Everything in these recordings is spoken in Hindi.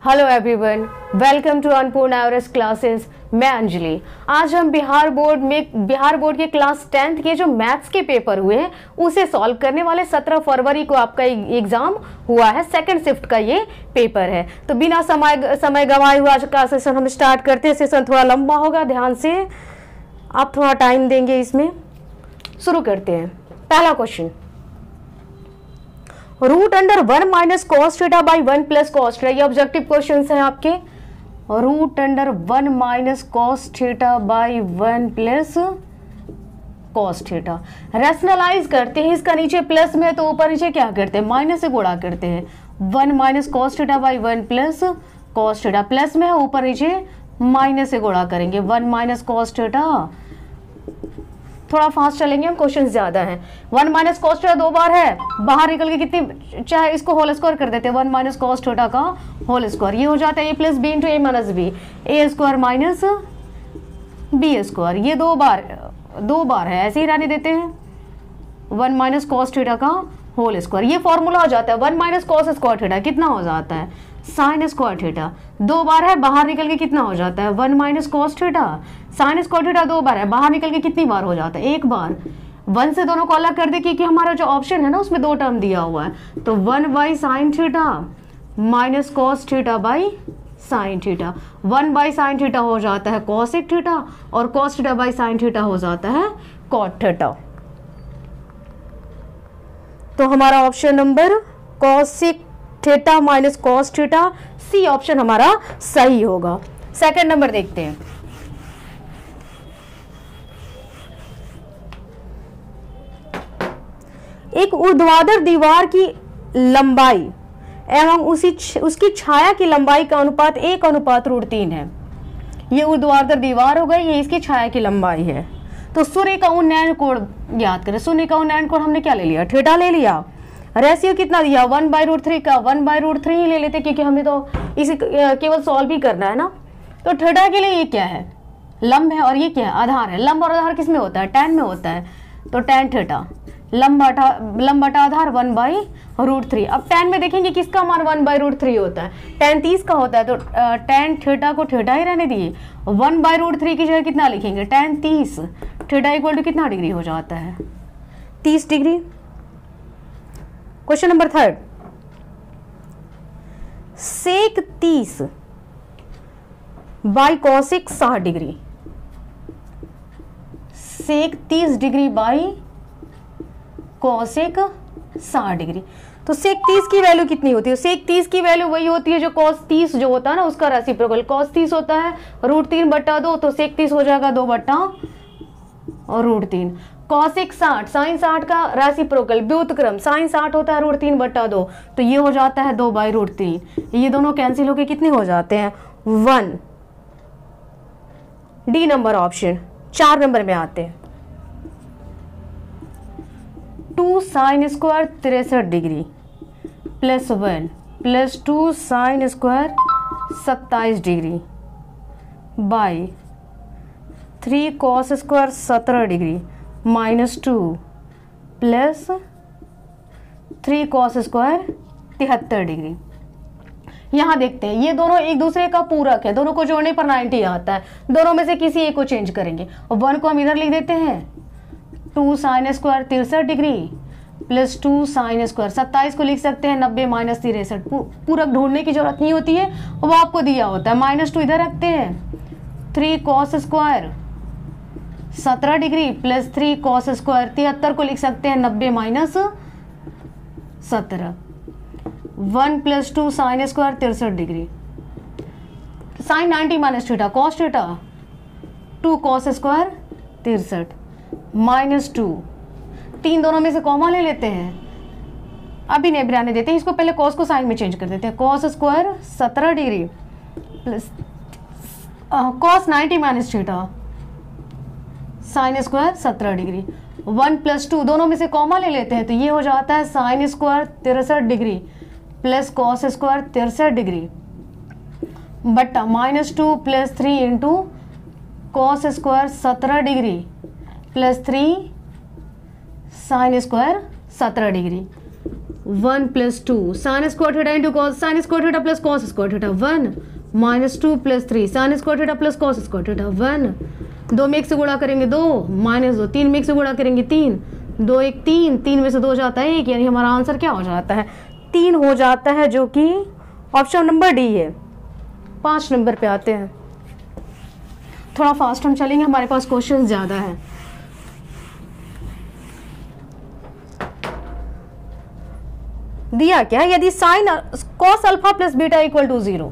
Hello everyone, welcome to Annapurna Everest classes. मैं अंजलि। आज हम बिहार बोर्ड के क्लास 10th के जो मैथ्स के पेपर हुए हैं उसे सॉल्व करने वाले। 17 फरवरी को आपका एग्जाम हुआ है, सेकंड शिफ्ट का ये पेपर है। तो बिना समय गंवाए हुए आज का सेशन हम स्टार्ट करते हैं। सेशन थोड़ा लंबा होगा, ध्यान से आप थोड़ा टाइम देंगे। इसमें शुरू करते हैं। पहला question, root under 1 minus cos theta by 1 plus cos theta. ये ऑब्जेक्टिव क्वेश्चन हैं आपके। Root under 1 minus cos theta by 1 plus cos theta. Rationalize करते हैं, इसका नीचे प्लस में है तो ऊपर नीचे क्या करते हैं, माइनस से गुणा करते हैं। 1 minus cos theta by 1 plus cos theta, plus में है ऊपर नीचे माइनस से गुणा करेंगे। 1 माइनस कॉस थीटा, थोड़ा फास्ट चलेंगे हम, क्वेश्चन ज्यादा है। 1 माइनस कॉस थीटा 2 बार है, बाहर निकल के कितनी, चाहे इसको होल स्क्वायर कर देते हैं। 1 माइनस कॉस थीटा का होल स्क्वायर, ये हो जाता है a plus b into a minus b, a square minus b square. ये 2 बार है, ऐसे ही रहने देते हैं। 1 माइनस कॉस थीटा का होल स्क्वायर, ये फॉर्मूला हो जाता है 1 माइनस कॉस स्क्वायर थीटा कितना हो जाता है, साइन स्क्वायर थीटा। 2 बार है, बाहर निकल के कितना हो जाता है, 1 minus cos theta. Sine square theta 2 बार है, बाहर निकल के कितनी बार हो जाता है, 1 बार। 1 से दोनों को अलग कर दे क्योंकि हमारा जो ऑप्शन है ना उसमें 2 टर्म दिया हुआ है। तो 1 by sine theta minus cos theta by sine theta. 1 by sine theta हो जाता है कॉसिक थीटा और cos theta by sine theta हो जाता है कॉट थीटा। तो हमारा option number cosec theta minus cos theta, C option हमारा सही होगा। सेकंड नंबर देखते हैं। एक ऊर्ध्वाधर दीवार की लंबाई एवं उसकी छाया की लंबाई का अनुपात 1:√3 है। ये ऊर्ध्वाधर दीवार हो गई, ये इसकी छाया की लंबाई है। तो सूर्य का उन्नयन कोण ज्ञात करें। सूर्य का उन्नयन कोण हमने क्या ले लिया, थीटा ले लिया। रेशियो कितना दिया, 1/√3 का 1/√3 ही ले लेते क्योंकि हमें तो इसे केवल सॉल्व ही करना है ना। तो थीटा के लिए ये क्या है, लंब है, और ये क्या है, आधार है। लंब और आधार किस में होता है, tan में होता है। तो tan थीटा, लंब बटा आधार 1/√3। अब tan में देखेंगे किसका मान 1/√3 होता है, tan 30 का होता है। तो tan थीटा को थीटा ही रहने दिए। 1/√3 की जगह कितना लिखेंगे, tan 30। थीटा इक्वल टू कितना डिग्री हो जाता है, 30 degree. Question number 3, sec 30 by cosec 60 degree. Sec 30 degree by cosec 60 degree. तो सेक 30 की वैल्यू कितनी होती है, सेक 30 की वैल्यू वही होती है जो कॉस 30 जो होता है ना उसका रेसिप्रोकल। कॉस 30 होता है √3/2, तो सेक 30 हो जाएगा 2/√3। कॉसिक 60, साइन 60 का रेसिप्रोकल व्युत्क्रम, साइन 60 होता है √3/2, तो ये हो जाता है 2/√3। ये दोनों कैंसिल होके कितने हो जाते हैं, 1। D number option. 4 नंबर में आते हैं। 2 sine square 63 degree plus 1 plus 2 sine square 27 degree by 3 cos square 17 degree minus 2 plus 3 cos square 73 degree. यहां देखते हैं ये दोनों एक दूसरे का पूरक है, दोनों को जोड़ने पर 90 आता है। दोनों में से किसी एक को चेंज करेंगे और 1 को हम इधर लिख देते हैं। 2 sine square 63 degree plus 2 sine square 27 को लिख सकते हैं 90 माइनस 63। पूरक ढूंढने की जरूरत नहीं होती है, वो आपको दिया होता है। -2 इधर रखते हैं। 3 cos square 17 degree plus 3 cos square 73 को लिख सकते हैं 90 minus 17। 1 plus 2 sine square 63 degree, sine 90 minus theta cos theta, 2 cos square 63 minus 2। 3 दोनों में से कॉमा ले लेते हैं, अभी नहीं रहने देते हैं इसको, पहले कॉस को साइन में चेंज कर देते हैं। Cos square 17 degree plus cos 90 minus theta sine square 17 degree. 1 plus 2 दोनों में से कॉमा ले लेते हैं तो ये हो जाता है sign square 63 degree plus cos square 63 degree बटा -2 plus 3 into cos square 17 degree plus 3 sine square 17 degree. 1 plus 2 sine square theta into cos sine square theta plus cos square theta 1 minus 2 plus 3 sine square theta plus cos square theta 1 2 में 1 से गुणा करेंगे 2 माइनस 2 3 में 1 से गुणा करेंगे 3 2 1 3 3 में से 2 जाता है 1 यानी हमारा आंसर क्या हो जाता है 3 हो जाता है जो कि ऑप्शन नंबर डी है। 5 नंबर पे आते हैं, थोड़ा फास्ट हम चलेंगे, हमारे पास क्वेश्चन ज़्यादा है। दिया क्या, यदि sine cos alpha plus beta equal to 0,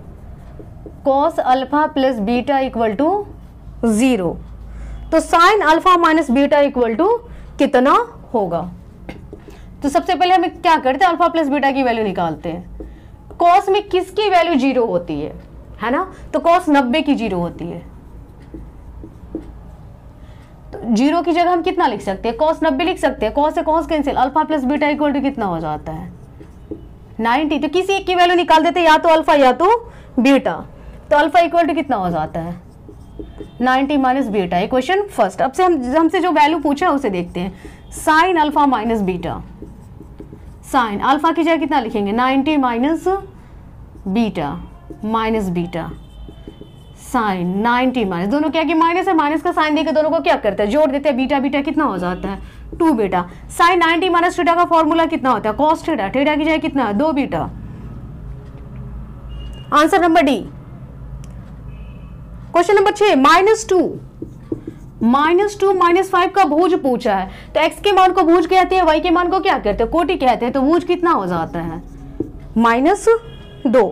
cos alpha plus beta equal to 0, तो sine alpha minus beta equal to कितना होगा। तो सबसे पहले हमें क्या करते हैं, अल्फा प्लस बीटा की वैल्यू निकालते हैं। कॉस में किसकी वैल्यू 0 होती है ना, तो कॉस 90 की 0 होती है। तो 0 की जगह हम कितना लिख सकते हैं, कॉस 90 लिख सकते हैं। कॉस से cos cancel, alpha plus beta equal to कितना हो जाता है 90। तो किसी एक की वैल्यू निकाल देते हैं, या तो अल्फा या तो बीटा। तो अल्फा इक्वल टू कितना हो जाता है 90 माइनस बीटा। Equation first. अब से हमसे जो वैल्यू पूछा है उसे देखते हैं। Sign alpha minus beta, sine alpha की जगह कितना लिखेंगे 90 माइनस बीटा साइन 90 माइनस, दोनों क्या कि माइनस है, माइनस का साइन देकर दोनों को क्या करते हैं जोड़ देते हैं, बीटा बीटा कितना हो जाता है 2 बीटा। साइन 90 माइनस थीटा का फॉर्मूला कितना होता है कॉस थीटा, थीटा की जगह कितना है 2 beta. Answer number D. Question number 6 -2 -5 का भुज पूछा है, तो x के मान को भुज कहते हैं, y के मान को क्या कहते हैं कोटि कहते हैं। तो भुज कितना हो जाता है -2।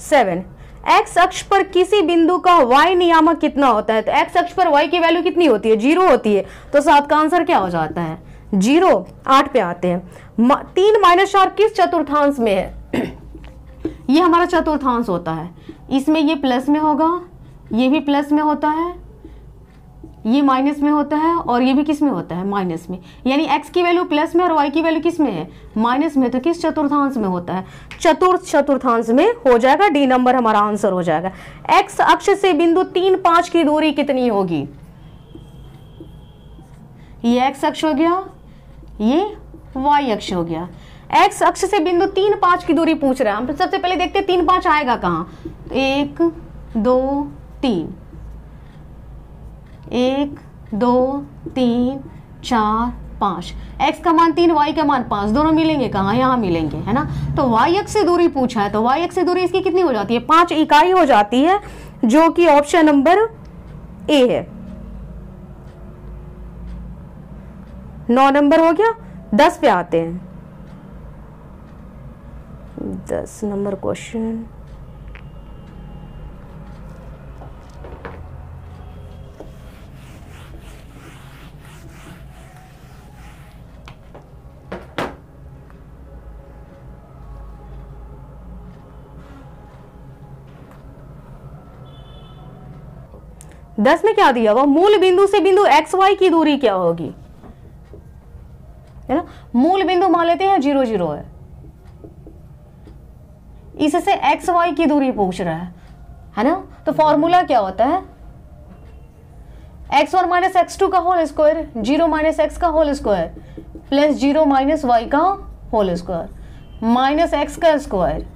7 x अक्ष पर किसी बिंदु का y नियामक कितना होता है। तो x अक्ष पर y की वैल्यू कितनी होती है 0 होती है। तो 7 का आंसर क्या हो जाता है 0। 8 पे आते हैं। 3 - 4 किस चतुर्थांश में है ये हमारा चतुर्थांश होता है। इसमें ये प्लस में होगा, ये भी प्लस में होता है, ये माइनस में होता है और ये भी किस में होता है माइनस में। यानी x की वैल्यू प्लस में और y की वैल्यू किस में है माइनस में। तो किस चतुर्थांश में होता है चतुर्थांश में हो जाएगा। डी नंबर हमारा आंसर हो जाएगा। x अक्ष से बिंदु 3 5 की दूरी कितनी होगी। ये x अक्ष हो गया, ये y अक्ष हो गया। x अक्ष से बिंदु 3 5 की दूरी पूछ रहा है। हम सबसे पहले देखते हैं 3 5 आएगा कहाँ। 1 2 3 1 2 3 4 5। x का मान 3 y का मान 5, दोनों मिलेंगे कहाँ यहाँ मिलेंगे है ना। तो y अक्ष से दूरी पूछा है, तो y अक्ष से दूरी इसकी कितनी हो जाती है 5 इकाई हो जाती है, जो कि ऑप्शन नंबर ए है। 9 नंबर हो गया। 10 पे आते हैं। 10 नंबर क्वेश्चन। दस में क्या दिया हुआ, मूल बिंदु से बिंदु एक्स वाई की दूरी क्या होगी, है ना। मूल बिंदु मान लेते हैं 0 0 है, इससे एक्स वाई की दूरी पूछ रहा है ना। तो फॉर्मूला क्या होता है, x1 माइनस x2 का होल स्क्वायर, 0 माइनस x का whole square plus 0 minus y का होल स्क्वायर माइनस x का स्क्वायर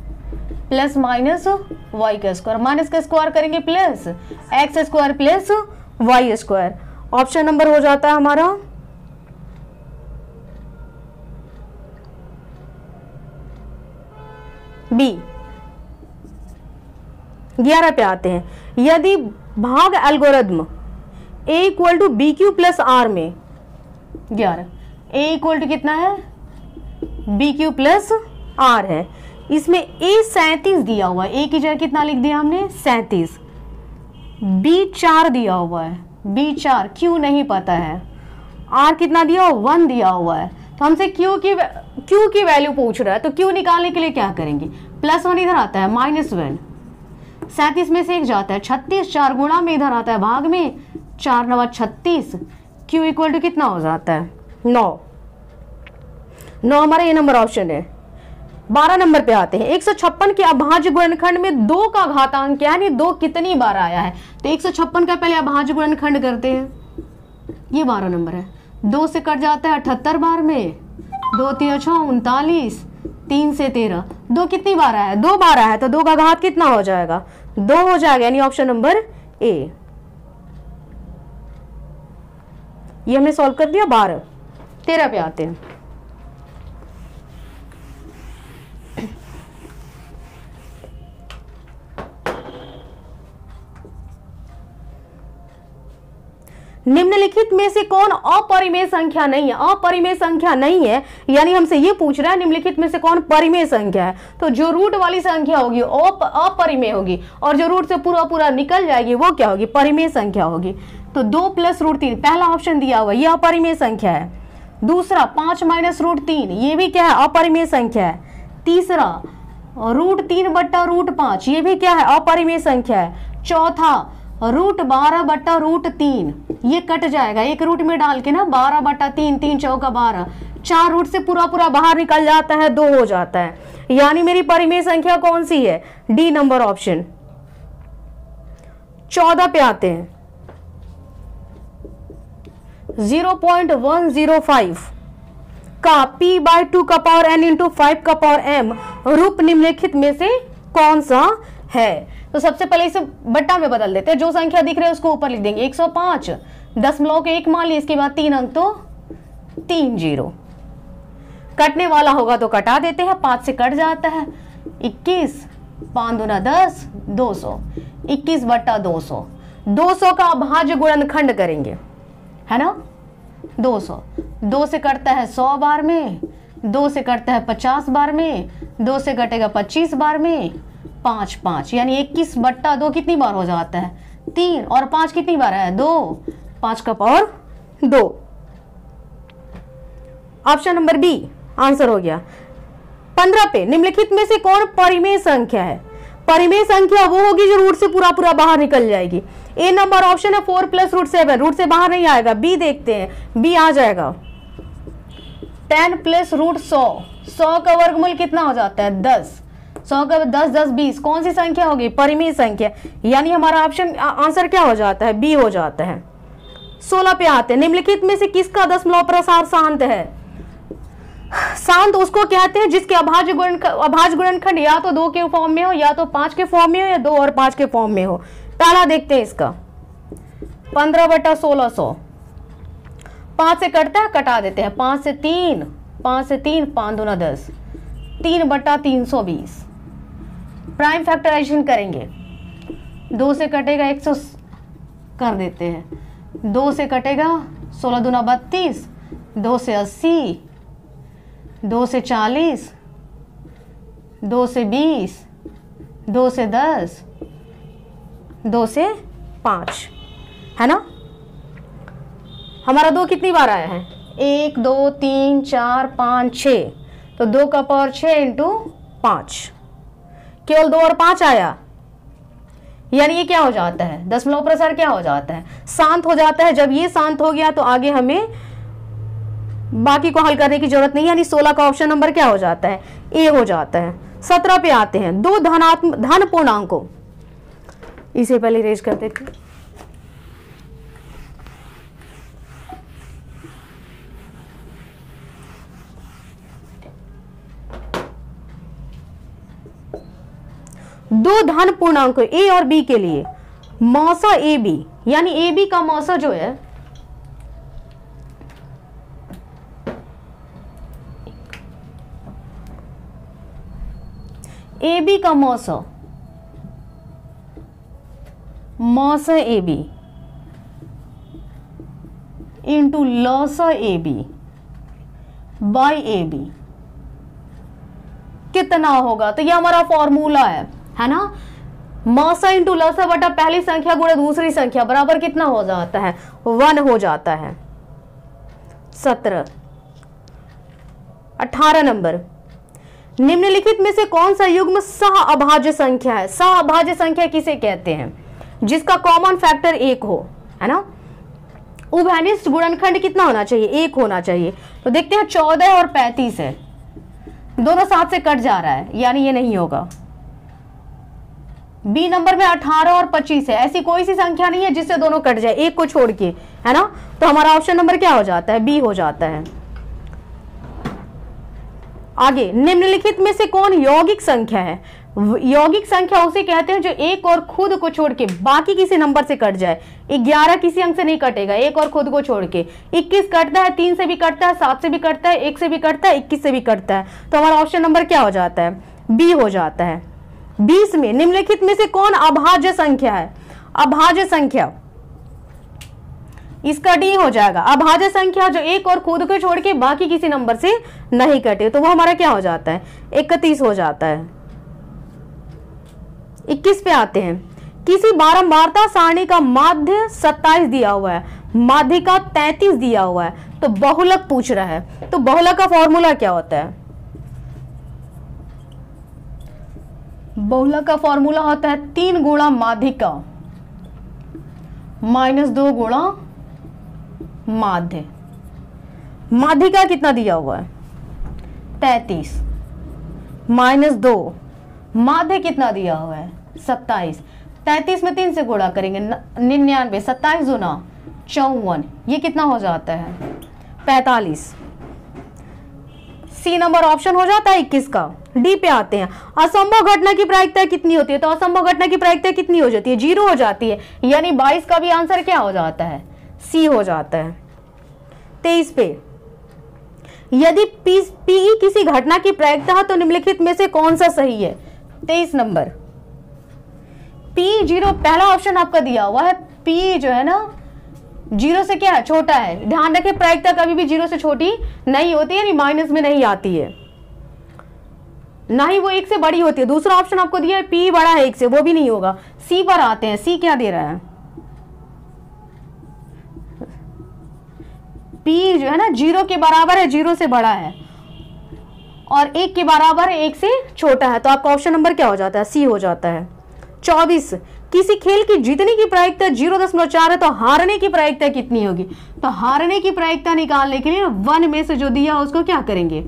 प्लस माइनस y का स्क्वायर, माइनस का स्क्वायर करेंगे plus x square plus y square. Option number हो जाता है हमारा बी। 11 पे आते हैं। यदि भाग algorithm a equal to b q plus r में 11 a इक्वल टू कितना है बी क्यू प्लस आर है, इसमें a 37 दिया हुआ है, a की जगह कितना लिख दिया हमने 37, b 4 दिया हुआ है, b 4, q नहीं पता है, r कितना दिया हुआ 1 दिया हुआ है। तो हमसे q की वैल्यू पूछ रहा है, तो q निकालने के लिए क्या करेंगे, +1 इधर आता है -1, 37 में से 1 जाता है 36, 4 गुणा में इधर आता है भाग में, 4 9 36, q इक्वल टू कितना हो जाता है 9 हमारा ये नंबर ऑप्शन है। 12 नंबर पे आते हैं। 156 के अभाज्य गुणनखंड में 2 का घातांक क्या है, 2 कितनी बार आया है। तो 156 का पहले अभाज्य गुणनखंड करते हैं, ये 12 नंबर है। 2 से कट जाता है 78 बार में, 2 3 6 39, 3 से 13, 2 कितनी बार आया है? 2 बार आया है, तो 2 का घात कितना हो जाएगा? 2 हो जाएगा, यानी ऑप्शन नंबर ए। ये हमने सॉल्व कर दिया। 12 13 पे आते हैं। निम्नलिखित में से कौन अपरिमेय संख्या नहीं है? अपरिमेय संख्या नहीं है यानी हमसे ये पूछ रहा है निम्नलिखित में से कौन परिमेय संख्या है। तो जो रूट वाली संख्या होगी अपरिमेय होगी, और जो रूट से पूरा पूरा निकल जाएगी वो क्या होगी? परिमेय संख्या होगी। तो 2 + √3 पहला ऑप्शन दिया हुआ, ये अपरिमेय संख्या है। दूसरा 5 - √3, ये भी क्या है? अपरिमेय संख्या है। तीसरा √3 बट्टा √5, ये भी क्या है? अपरिमेय संख्या है। चौथा √12 बट्टा √3, ये कट जाएगा एक रूट में डाल के ना, 12 बट्टा 3, 3 चौका 12, 4 रूट से पूरा पूरा बाहर निकल जाता है, 2 हो जाता है। यानी मेरी परिमेय संख्या कौन सी है? D number option. 14 पे आते हैं। 0.105 का p/2 का पावर n इंटू 5 का पावर m रूप निम्नलिखित में से कौन सा है? तो सबसे पहले इसे बट्टा में बदल देते हैं, जो संख्या दिख रही है उसको ऊपर लिख देंगे। 105 0.1 मान ली, इसके बाद 3 अंक तो 3 0। कटने वाला होगा तो कटा देते हैं, 5 से कट जाता है। 21 5 दूना 10, 200, 21 बट्टा 200। 200 का अभाज्य गुणनखंड करेंगे, है ना? 200 2 से कटता है 100 बार में, 2 से कटता है 50 बार में, 2 से कटेगा 25 बार में, 5 5, यानी 21 बट्टा 2 कितनी बार हो जाता है? 3, और 5 कितनी बार है? 2, 5 का power 2। Option number b answer हो गया। 15 पे निम्नलिखित में से कौन परिमेय संख्या है? परिमेय संख्या वो होगी जो रूट से पूरा पूरा बाहर निकल जाएगी। ए नंबर ऑप्शन है 4 + √7, रूट से बाहर नहीं आएगा। बी देखते हैं, बी आ जाएगा 10 + √100, 100 का वर्गमूल कितना हो जाता है? 10, 100 का 10 10 20, कौन सी संख्या होगी? परिमेय संख्या, यानी हमारा ऑप्शन आंसर क्या हो जाता है? बी हो जाता है। 16 पे आते हैं। निम्नलिखित में से किसका दशमलव प्रसार शांत है? शांत उसको कहते हैं जिसके अभाज्य गुणनखंड या तो 2 के फॉर्म में हो, या तो 5 के फॉर्म में हो, या 2 और 5 के फॉर्म में हो। पहला देखते हैं इसका 15 बटा 1600, 5 से कटता है, कटा देते हैं। 5 से 3, 5 दूना 10, 3 बटा 320। प्राइम फैक्टराइजेशन करेंगे, 2 से कटेगा 100 कर देते हैं, 2 से कटेगा 16 दूना 32, 2 से 80, 2 से 40, 2 से 20, 2 से 10, 2 से 5, है ना? हमारा 2 कितनी बार आया है? 1 2 3 4 5 6, तो 2 का पावर 6 इंटू 5, केवल 2 और 5 आया, यानी ये क्या हो जाता है? दशमलव प्रसार क्या हो जाता है? शांत हो जाता है। जब ये शांत हो गया तो आगे हमें बाकी को हल करने की जरूरत नहीं, यानी 16 का ऑप्शन नंबर क्या हो जाता है? ए हो जाता है। 17 पे आते हैं। 2 धन पूर्णांकों, इसे पहले रेज कर देते हैं। दो धन पूर्णांक ए और बी के लिए मौसा ए बी, यानी ए बी का मौसा जो है ए बी का मौसा ए बी इंटू लौसा A B by A B कितना होगा? तो ये हमारा फॉर्मूला है ना? मौसा इंटू लौसा बटा पहली संख्या गुणा दूसरी संख्या बराबर कितना हो जाता है? 1 हो जाता है। 17 18 नंबर, निम्नलिखित में से कौन सा युग्म सह अभाज्य संख्या है? सह अभाज्य संख्या किसे कहते हैं? जिसका कॉमन फैक्टर 1 हो, है ना? उभयनिष्ठ गुणनखंड कितना होना चाहिए? 1 होना चाहिए। तो देखते हैं 14 और 35 है, दोनों साथ से कट जा रहा है, यानी ये नहीं होगा। बी नंबर में 18 और 25 है, ऐसी कोई सी संख्या नहीं है जिससे दोनों कट जाए, एक को छोड़ के, है ना। तो हमारा ऑप्शन नंबर क्या हो जाता है, बी हो जाता है। आगे, निम्नलिखित में से कौन यौगिक संख्या है। यौगिक संख्या उसे कहते हैं जो एक और खुद को छोड़ के बाकी किसी नंबर से कट जाए। 11 किसी अंक से नहीं कटेगा, एक और खुद को छोड़ के। 21 कटता है, 3 से भी कटता है, 7 से भी कटता है, 1 से भी कटता है, 21 से भी कटता है। तो हमारा ऑप्शन नंबर क्या हो जाता है, बी हो जाता है। 20 में निम्नलिखित में से कौन अभाज्य संख्या है। अभाज्य संख्या, इसका डी हो जाएगा। अभाज्य संख्या जो एक और खुद को छोड़ के बाकी किसी नंबर से नहीं कटे, तो वो हमारा क्या हो जाता है, 31 हो जाता है। 21 पे आते हैं। किसी बारंबारता सारणी का माध्य 27 दिया हुआ है, माध्य का 33 दिया हुआ है, तो बहुलक पूछ रहा है। तो बहुलक का फॉर्मूला क्या होता है, बहुलक का फॉर्मूला होता है 3 गुणा माध्यिका माइनस 2 गुणा माध्य। माध्यिका कितना दिया हुआ है, 33 माइनस 2, माध्य कितना दिया हुआ है, 27। 33 में 3 से गुणा करेंगे, 99, 27 गुना 54, ये कितना हो जाता है, 45। सी नंबर ऑप्शन हो जाता है 21 का। डी पे आते हैं। असंभव घटना की प्रायिकता कितनी होती है, तो असंभव घटना की प्रायिकता कितनी हो जाती है, 0 हो जाती है। यानी 22 का भी आंसर क्या हो जाता है, सी हो जाता है। 23 पे, यदि पीई किसी घटना की प्रायिकता है तो निम्नलिखित में से कौन सा सही है। 23 नंबर पी 0, पहला ऑप्शन आपका दिया हुआ है। पी जो है ना 0 से क्या है, छोटा है। ध्यान रखें, प्रायिकता कभी भी 0 से छोटी नहीं होती है, यानी माइनस में नहीं आती है, ना ही वो 1 से बड़ी होती है। दूसरा ऑप्शन आपको दिया है पी बड़ा है 1 से, वो भी नहीं होगा। सी पर आते हैं। सी क्या दे रहा है, पी जो है ना 0 के बराबर है, 0 से बड़ा है, और 1 के बराबर है, 1 से छोटा है। तो आपका ऑप्शन नंबर क्या हो जाता है, सी हो जाता है। 24, किसी खेल की जीतने की प्रायिकता 0.4 है तो हारने की प्रायिकता कितनी होगी। तो हारने की प्रायिकता निकालने के लिए 1 में से जो दिया उसको क्या करेंगे,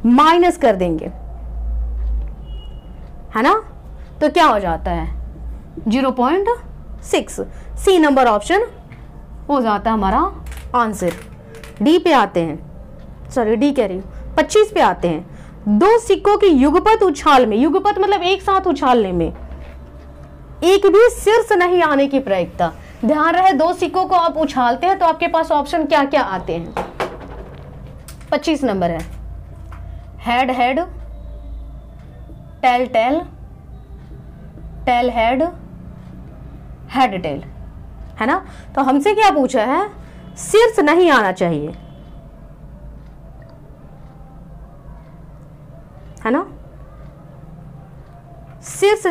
माइनस कर देंगे, है ना। तो क्या हो जाता है 0.6। सी नंबर ऑप्शन हो जाता है हमारा आंसर। डी पे आते हैं, सॉरी डी कह रही हूं, 25 पे आते हैं। 2 सिक्कों की युगपत उछाल में, युगपत मतलब एक साथ उछालने में, एक भी शीर्ष नहीं आने की प्रायिकता। ध्यान रहे 2 सिक्कों को आप उछालते हैं तो आपके पास ऑप्शन क्या क्या आते हैं। 25 नंबर है head head, tail tail, tail head, head tail, है ना। तो हमसे क्या पूछा है, शीर्ष नहीं आना चाहिए, है ना। शीर्ष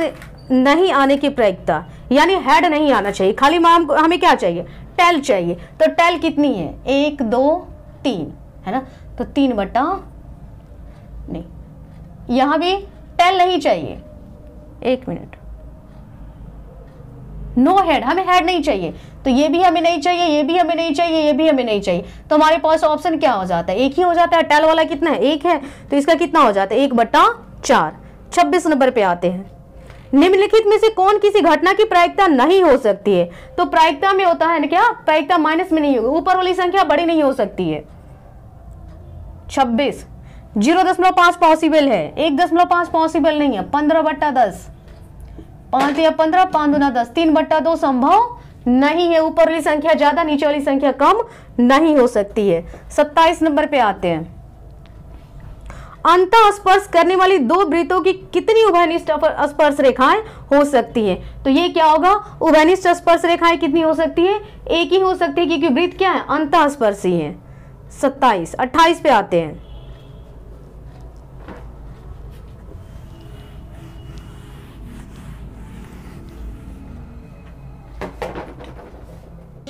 नहीं आने की प्रायिकता यानी हेड नहीं आना चाहिए, खाली हमें क्या चाहिए, टेल चाहिए। तो टेल कितनी है, 1 2 3, है ना। तो 3 बटा, नहीं यहां भी टेल नहीं चाहिए, 1 मिनट, नो हेड, हमें हेड नहीं चाहिए। तो ये भी हमें नहीं चाहिए, ये भी हमें नहीं चाहिए, ये भी हमें नहीं चाहिए। तो हमारे पास ऑप्शन क्या हो जाता है, 1 ही हो जाता है। टेल वाला कितना है, 1 है, तो इसका कितना हो जाता है, 1/4। 26 नंबर पे आते हैं। निम्नलिखित में से कौन किसी घटना की प्रायिकता नहीं हो सकती है। तो प्रायिकता में होता है क्या, प्रायिकता माइनस में नहीं होगी, ऊपर वाली संख्या बड़ी नहीं हो सकती है। 26, 0.5 पॉसिबल है, 1.5 पॉसिबल नहीं है। 15/10, 5 या 15, 5 दूना 10, 3/2 संभव नहीं है। ऊपर वाली संख्या ज्यादा, नीचे वाली संख्या कम नहीं हो सकती है। 27 नंबर पे आते हैं। अंतः स्पर्श करने वाली 2 वृत्तों की कितनी उभयनिष्ठ स्पर्श रेखाएं हो सकती हैं। तो ये क्या होगा, उभयनिष्ठ स्पर्श रेखाएं कितनी हो सकती है, एक ही हो सकती है, क्योंकि वृत्त क्या है, अंतः स्पर्शी है। 27, 28 पे आते हैं।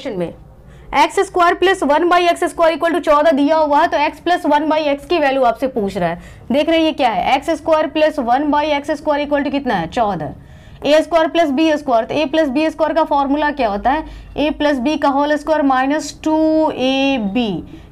में x² प्लस 1/x² = 14 दिया हुआ है, तो x प्लस 1/x की वैल्यू आपसे पूछ रहा है। देख रहे हैं ये क्या है, x² प्लस 1/x² = कितना है, 14। a² प्लस b², तो a प्लस b² का फॉर्मूला क्या होता है, a प्लस b का whole square minus 2ab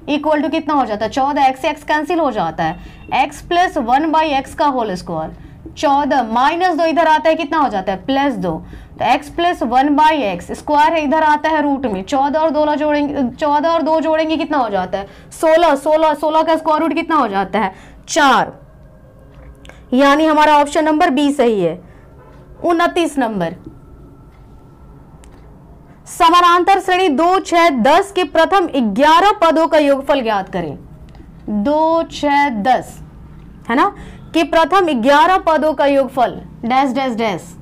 equal to कितना हो जाता है, 14। x से x कैंसिल हो जाता है, x प्लस 1/x का होल स्क्वायर 14 माइनस 2 इधर आता है, कितना हो जाता है, +2। तो तो x प्लस 1/x स्क्वायर है, इधर आता है रूट में, 14 और 2 जोड़ेंगे, 14 और 2 जोड़ेंगे कितना हो जाता है 16, 16, 16 का स्क्वायर रूट कितना हो जाता है 4, यानी हमारा ऑप्शन नंबर बी सही है। 29 नंबर, समानांतर श्रेणी 2, 6, 10 के प्रथम 11 पदों का योगफल ज्ञात करें। 2, 6, 10 है ना, कि प्रथम 11 पदों का योगफल डैश डैश डैश।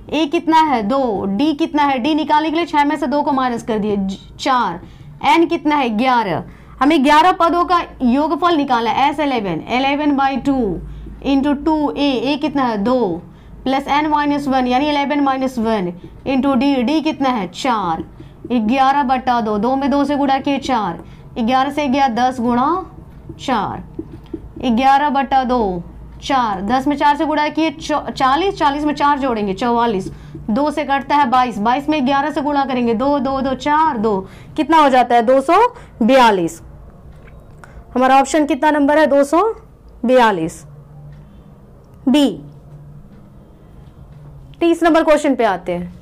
ए कितना है 2, डी कितना है, डी निकालने के लिए 6 में से 2 को माइनस कर दिए 4, एन कितना है 11, हमें 11 पदों का योगफल निकालना है। एस 11/2 इंटू 2 ए कितना है 2 प्लस n माइनस 1 यानी 11-1 इंटू डी कितना है 4, 11/2, 2 में 2 से गुणा किए 4, 11 से गया 10 गुणा 4, 11/2 4, 10 में 4 से गुणा किए 40, 40 में 4 जोड़ेंगे 44, 2 से कटता है 22, 22 में 11 से गुणा करेंगे 2, 2, 2, 4, 2 कितना हो जाता है 242। हमारा ऑप्शन कितना नंबर है 242 बी। 30 नंबर क्वेश्चन पे आते हैं।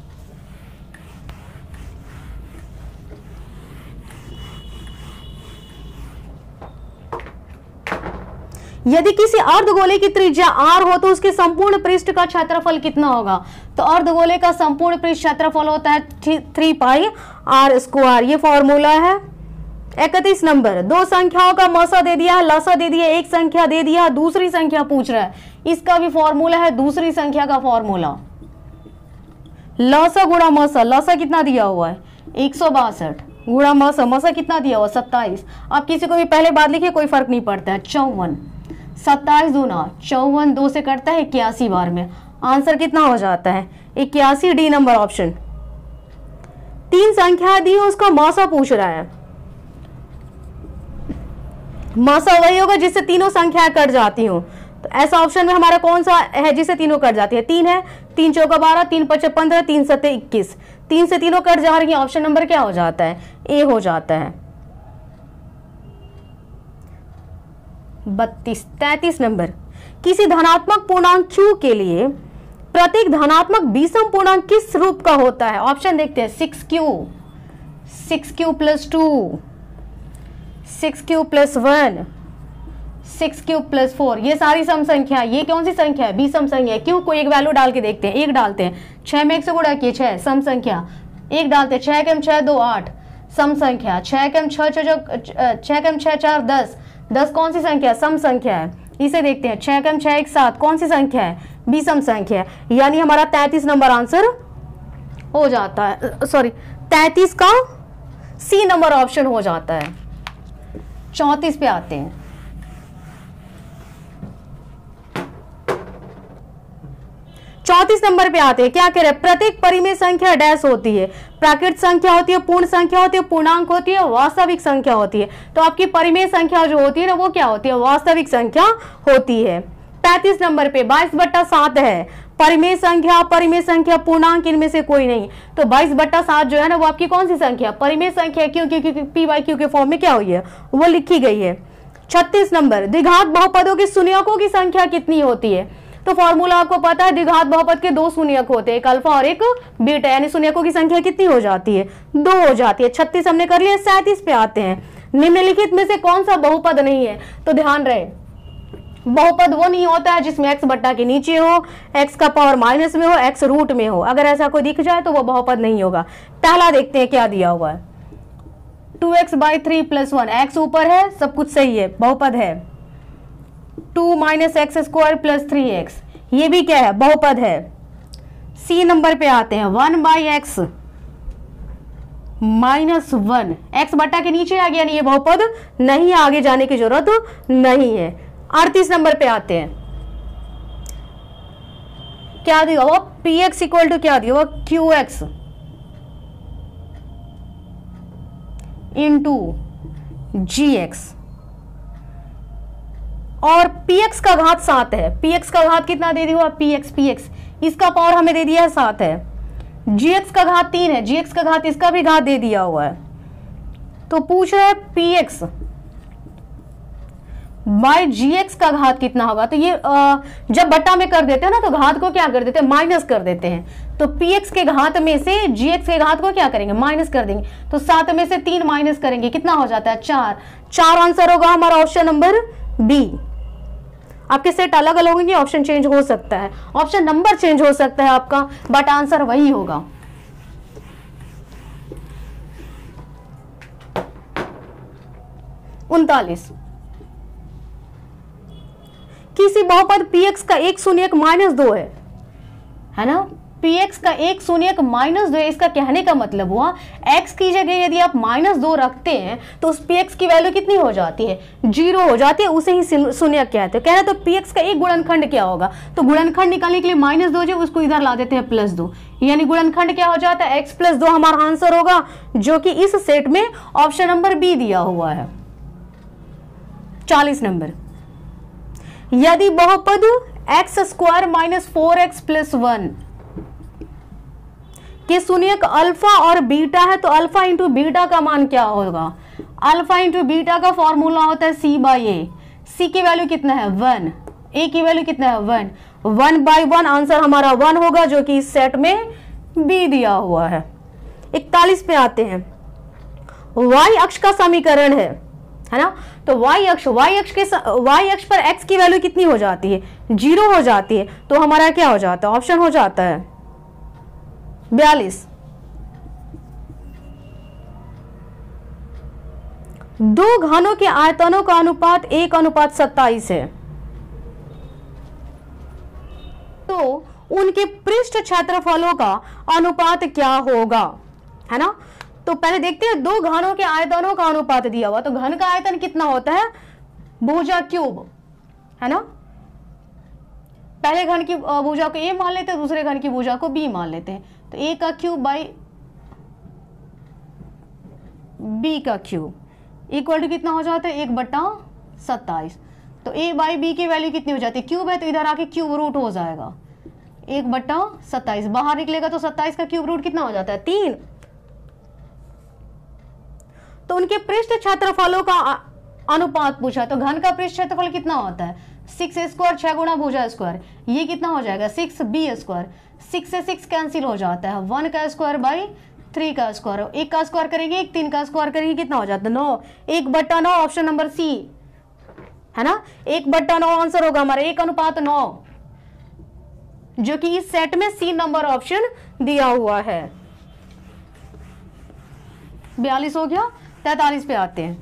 यदि किसी अर्धगोले की त्रिज्या r हो तो उसके संपूर्ण पृष्ठ का क्षेत्रफल कितना होगा। तो अर्धगोले का संपूर्ण पृष्ठ क्षेत्रफल होता है 3πr²। ये फॉर्मूला है। 31 नंबर, दो संख्याओं का मसा दे दिया है, लसा दे दिया, एक संख्या दे दिया, दूसरी संख्या पूछ रहा है, इसका भी फॉर्मूला है दूसरी संख्या का फॉर्मूला, लसा गुणा मसा। लसा कितना दिया हुआ है 162 गुणा मसा, मसा कितना दिया हुआ 27। आप किसी को भी पहले बात लिखिए, कोई फर्क नहीं पड़ता है। 54, 27 दूना 54, 2 से कटता है 81 बार में। आंसर कितना हो जाता है 81, डी नंबर ऑप्शन। 3 संख्या दी है, उसका मसा पूछ रहा है। मसा वही होगा जिससे तीनों संख्याएं कट जाती हो। तो ऐसा ऑप्शन में हमारा कौन सा है जिससे तीनों कट जाती है 3 है। 3 चौका 12, 3 पचे 15, 3 सत्ते 21। 3 से तीनों कट जा रही है, ऑप्शन नंबर क्या हो जाता है ए हो जाता है। 33 नंबर, किसी धनात्मक पूर्णांक q के लिए प्रत्येक धनात्मक विषम पूर्णांक किस रूप का होता है। ऑप्शन देखते हैं 6q, 6q + 2, 6q + 1, 6q + 4। ये सारी सम संख्या, ये कौन सी संख्या है विषम संख्या है। क्यों, कोई एक वैल्यू डाल के देखते हैं। 1 डालते हैं, 6 में 1 से गुणा किए 6 सम संख्या। 1 डालते हैं, 6 × 6 = 2 8 सम संख्या। 6 × 6 = 4 10, 10 कौन सी संख्या सम संख्या है। इसे देखते हैं, 6 × 6 = 7 कौन सी संख्या है विषम संख्या है। यानी हमारा 33 नंबर आंसर हो जाता है, सॉरी 33 का सी नंबर ऑप्शन हो जाता है। 34 पे आते हैं। चौतीस नंबर पे आते हैं, क्या कह रहे हैं, प्रत्येक परिमेय संख्या डैश होती है। प्राकृत संख्या होती है, पूर्ण संख्या होती है, पूर्णांक होती है, वास्तविक संख्या होती है। तो आपकी परिमेय संख्या जो होती है ना वो क्या होती है, वास्तविक संख्या होती है। 35 नंबर पे 22/7 है। परिमेय संख्या, पूर्णांक इनमें से कोई नहीं। तो 22/7 जो है ना वो आपकी कौन सी संख्या, परिमेय संख्या, क्योंकि p/q के फॉर्म में क्या हुई है वो लिखी गई है। 36 नंबर, द्विघात बहुपदों के शून्यकों की संख्या कितनी होती है। तो फॉर्मूला आपको पता है, द्विघात बहुपद के 2 शून्यक होते हैं, एक अल्फा और एक बीटा, यानी शून्यकों की संख्या कितनी हो जाती है 2 हो जाती है। 36 हमने कर लिया। 37 पे आते हैं, निम्नलिखित में से कौन सा बहुपद नहीं है। तो ध्यान रहे, बहुपद वो नहीं होता है जिसमें x बट्टा के नीचे हो, x का पावर माइनस में हो, x रूट में हो। अगर ऐसा कोई दिख जाए तो वो बहुपद नहीं होगा। पहला देखते हैं क्या दिया हुआ है, 2x/3 + 1, x ऊपर है, सब कुछ सही है, बहुपद है। 2 - x² + 3x, ये भी क्या है बहुपद है। सी नंबर पे आते हैं, 1/x - 1, x बट्टा के नीचे आ गया, नहीं ये बहुपद नहीं, आगे जाने की जरूरत नहीं है। 38 नंबर पे आते हैं, क्या दिया हुआ px = क्या दिया हुआ qx * gx, और px का घात 7 है। px का घात कितना दे दिया हुआ px, इसका पावर हमें दे दिया है 7 है। gx का घात 3 है, gx का घात, इसका भी घात दे दिया हुआ है। तो पूछ रहा है px बाय GX का घात कितना होगा। तो ये जब बट्टा में कर देते हैं ना तो घात को क्या कर देते हैं, माइनस कर देते हैं। तो PX के घात में से GX के घात को क्या करेंगे, माइनस कर देंगे। तो 7 में से 3 माइनस करेंगे, कितना हो जाता है 4। 4 आंसर होगा हमारा ऑप्शन नंबर बी। आपके सेट अलग अलग होंगे, ऑप्शन चेंज हो सकता है, ऑप्शन नंबर चेंज हो सकता है आपका, बट आंसर वही होगा। उनतालीस, किसी बहुपद Px का 1 शून्यक -2 है ना। Px का 1 शून्यक -2 है। इसका कहने का मतलब हुआ x की जगह यदि आप -2 रखते हैं तो उस Px की वैल्यू कितनी हो जाती है, 0 हो जाती है, उसे ही शून्यक कहते हैं। कहना तो Px का एक गुणनखंड क्या होगा, तो गुणनखंड निकालने के लिए -2 जो उसको इधर ला देते हैं +2, यानी गुणनखंड क्या हो जाता है, x + 2 हमारा आंसर होगा, जो कि इस सेट में ऑप्शन नंबर बी दिया हुआ है। 40 नंबर, यदि बहुपद x² - 4x + 1 के शून्यक अल्फा और बीटा है तो अल्फा इंटू बीटा का मान क्या होगा। अल्फा इंटू बीटा का फॉर्मूला होता है C/A। C की वैल्यू कितना है 1, A की वैल्यू कितना है 1, 1/1 आंसर हमारा 1 होगा, जो कि इस सेट में B दिया हुआ है। 41 पे आते हैं, y अक्ष का समीकरण है ना। तो y अक्ष पर x की वैल्यू कितनी हो जाती है, 0 हो जाती है। तो हमारा क्या हो जाता है, ऑप्शन हो जाता है 42। दो घनों के आयतनों का अनुपात 1:27 है, तो उनके पृष्ठ क्षेत्रफलों का अनुपात क्या होगा, है ना। तो पहले देखते हैं, दो घनों के आयतनों का अनुपात दिया हुआ, तो घन का आयतन कितना होता है, भुजा क्यूब, है ना। पहले घन की भुजा को A मान लेते हैं, दूसरे घन की भुजा को B मान लेते हैं। तो A का क्यूब बाई B का क्यूब इक्वल टू कितना हो जाता है, 1/27। तो A बाई B की वैल्यू कितनी हो जाती है, क्यूब है तो इधर आके क्यूब रूट हो जाएगा, 1/27 बाहर निकलेगा तो 27 का क्यूब रूट कितना हो जाता है 3। तो उनके पृष्ठ क्षेत्रफलों का अनुपात पूछा, तो घन का पृष्ठ क्षेत्रफल कितना होता है 6a² 6 गुणा भुजा स्क्वायर, ये कितना हो जाएगा 6b²। 6 से 6 कैंसिल हो जाता है, 1 का स्क्वायर बाई 3 का स्क्वायर, 1 का स्क्वायर करेंगे 1, 3 का स्क्वायर करेंगे कितना हो जाता है 9, 1/9 ऑप्शन नंबर सी, है ना। 1/9 आंसर होगा हमारा 1:9, जो कि इस सेट में सी नंबर ऑप्शन दिया हुआ है। 42 हो गया। 43 पे आते हैं,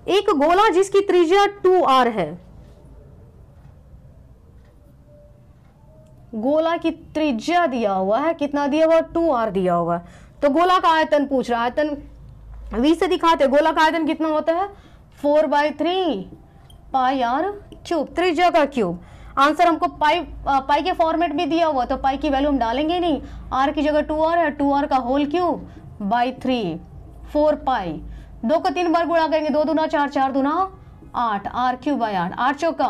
एक गोला जिसकी त्रिज्या 2r है, गोला की त्रिज्या दिया हुआ है, कितना दिया हुआ 2r दिया हुआ है। तो गोला का आयतन पूछ रहा है, आयतन v से दिखाते हैं, गोला का आयतन कितना होता है 4/3 πr³, त्रिज्या का क्यूब। आंसर हमको पाई के फॉर्मेट में दिया हुआ, तो पाई की वैल्यू हम डालेंगे नहीं, r की जगह 2r है, 2r का होल क्यूब बाई 3, 4 पाई, 2 को 3 बार गुणा करेंगे, 2 दूना 4, 4 दूना 8, r³ बाई 8, 8 चौका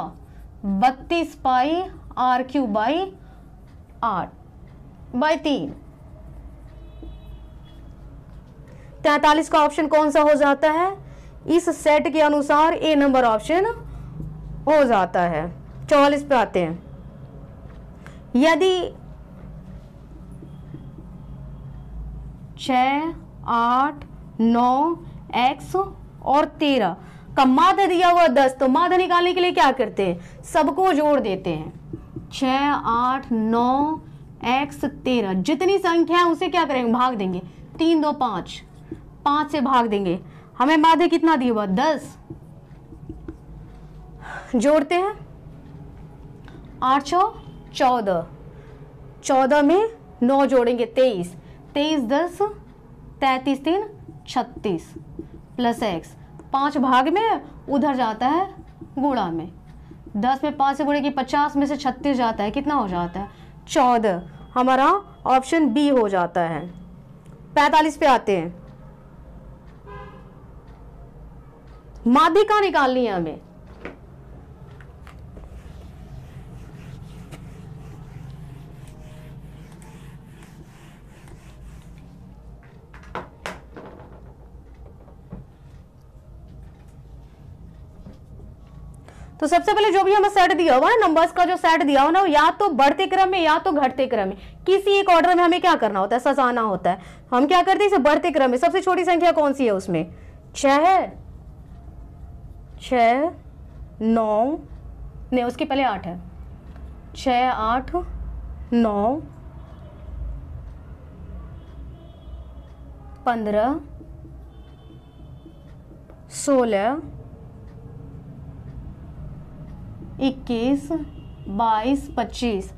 32 पाई r³ बाई 8 बाई 3। 43 का ऑप्शन कौन सा हो जाता है, इस सेट के अनुसार ए नंबर ऑप्शन हो जाता है। 44 पे आते हैं, यदि 6, 8, 9, x और 13 का माध्य दिया हुआ 10, तो माध्य निकालने के लिए क्या करते हैं, सबको जोड़ देते हैं। 6, 8, 9, x 13, जितनी संख्या है उसे क्या करेंगे, भाग देंगे, 3, 2, 5, 5 से भाग देंगे, हमें माध्य कितना दिया हुआ 10, जोड़ते हैं 8, 6, 14, 14 में 9 जोड़ेंगे 23, 23, 10, 33, 3, 36 प्लस x, 5 भाग में उधर जाता है गुणा में, 10 में 5 से गुणे की 50 में से 36 जाता है, कितना हो जाता है 14, हमारा ऑप्शन बी हो जाता है। 45 पे आते हैं, माध्यिका निकालनी है हमें, तो सबसे पहले जो भी हमें सेट दिया हुआ है, नंबर्स का जो सेट दिया हुआ ना, या तो बढ़ते क्रम में या तो घटते क्रम में, किसी एक ऑर्डर में हमें क्या करना होता है, सजाना होता है। हम क्या करते हैं, इसे बढ़ते क्रम में। सबसे छोटी संख्या कौन सी है उसमें, 6 है, 6 9 नहीं, उसके पहले 8 है, 6 8 9 15 16 21 22 25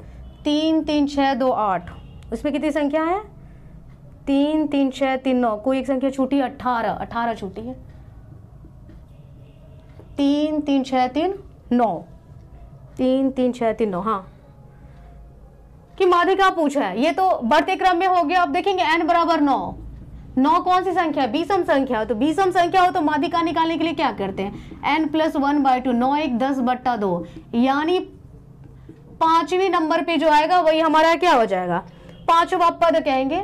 3 3 6 2 8। उसमें कितनी संख्या है, 3 3 6 3 9, कोई एक संख्या छूटी, 18 18 छूटी है, 3 3 6 3 9, 3 3 6 3 9। हाँ, कि माध्यिका पूछा है, ये तो बढ़ते क्रम में हो गया। अब देखेंगे n बराबर 9, 9 कौन सी संख्या है, बीसम संख्या हो, तो बीसम संख्या हो तो माध्यिका निकालने के लिए क्या करते हैं, n+1/2, 9 1 10/2, यानी 5वीं नंबर पे जो आएगा वही हमारा क्या हो जाएगा, 5वां पद कहेंगे।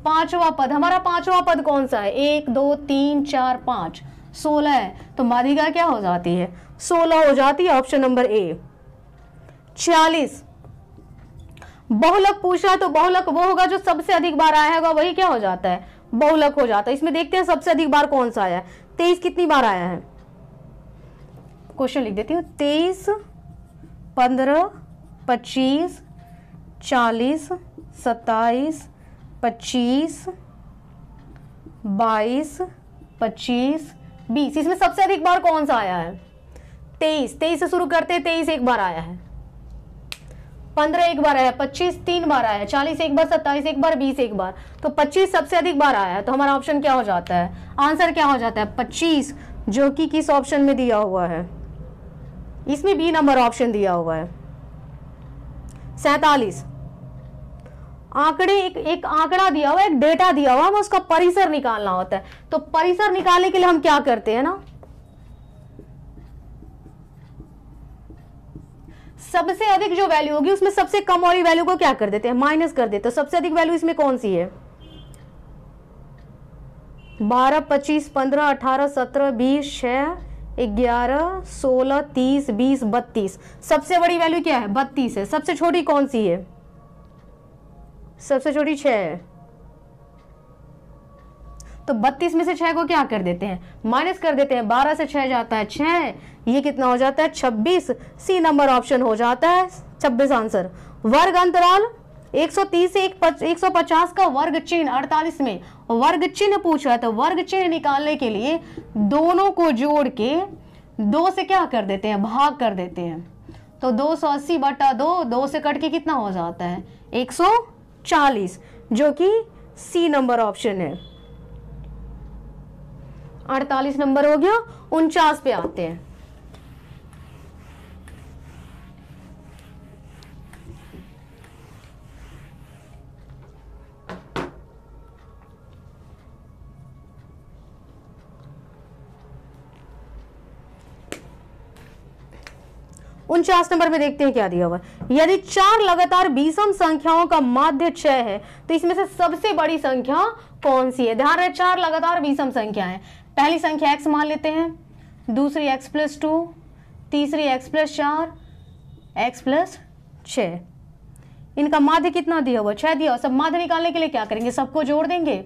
5वां पद, हमारा 5वां पद कौन सा है, 1 2 3 4 5, 16 है, तो माध्यिका क्या हो जाती है, 16 हो जाती है, ऑप्शन नंबर ए। 46 बहुलक पूछा है, तो बहुलक वो होगा जो सबसे अधिक बार आया होगा, वही क्या हो जाता है, बहुलक हो जाता है। इसमें देखते हैं सबसे अधिक बार कौन सा आया है, 23 कितनी बार आया है, क्वेश्चन लिख देती हूँ, 23 15 25 40 27 25 22 25 20, इसमें सबसे अधिक बार कौन सा आया है, 23। 23 से शुरू करते हैं, 23 एक बार आया है, 15 एक बार आया, 25 3 बार आया, 40 एक बार, 27 एक बार, 20 एक बार, तो 25 सबसे अधिक बार आया है। तो हमारा ऑप्शन क्या हो जाता है, आंसर क्या हो जाता है, 25, जो कि किस ऑप्शन में दिया हुआ है, इसमें बी नंबर ऑप्शन दिया हुआ है। 47 आंकड़े, एक आंकड़ा दिया हुआ है, एक डेटा दिया हुआ है, उसका परिसर निकालना होता है। तो परिसर निकालने के लिए हम क्या करते हैं ना, सबसे अधिक जो वैल्यू होगी उसमें सबसे कम वाली वैल्यू को क्या कर देते हैं, माइनस कर देते हैं। तो सबसे अधिक वैल्यू इसमें कौन सी है, 12 25 15 18 17 20 6 11 16 30 20 32, सबसे बड़ी वैल्यू क्या है, 32 है। सबसे छोटी कौन सी है, सबसे छोटी 6 है, तो 32 में से 6 को क्या कर देते हैं, माइनस कर देते हैं, 12 से 6 जाता है 6, ये कितना हो जाता है 26, सी नंबर ऑप्शन हो जाता है 26 आंसर। वर्ग अंतराल 130 से 150 का वर्ग चिन्ह 48 में वर्ग चिन्ह पूछा है, तो वर्ग चिन्ह निकालने के लिए दोनों को जोड़ के 2 से क्या कर देते हैं, भाग कर देते हैं। तो 280/2, 2 से कट के कितना हो जाता है 140, जो कि सी नंबर ऑप्शन है। 48 नंबर हो गया। 49 पे आते हैं। उनचास नंबर में देखते हैं क्या दिया हुआ है। यदि 4 लगातार विषम संख्याओं का माध्य 6 है तो इसमें से सबसे बड़ी संख्या कौन सी है। ध्यान रहे 4 लगातार विषम संख्या है। पहली संख्या x मान लेते हैं, दूसरी x+2, तीसरी x+4, x+6। इनका माध्य कितना दिया हुआ, 6 दिया हुआ। सब माध्य निकालने के लिए क्या करेंगे, सबको जोड़ देंगे,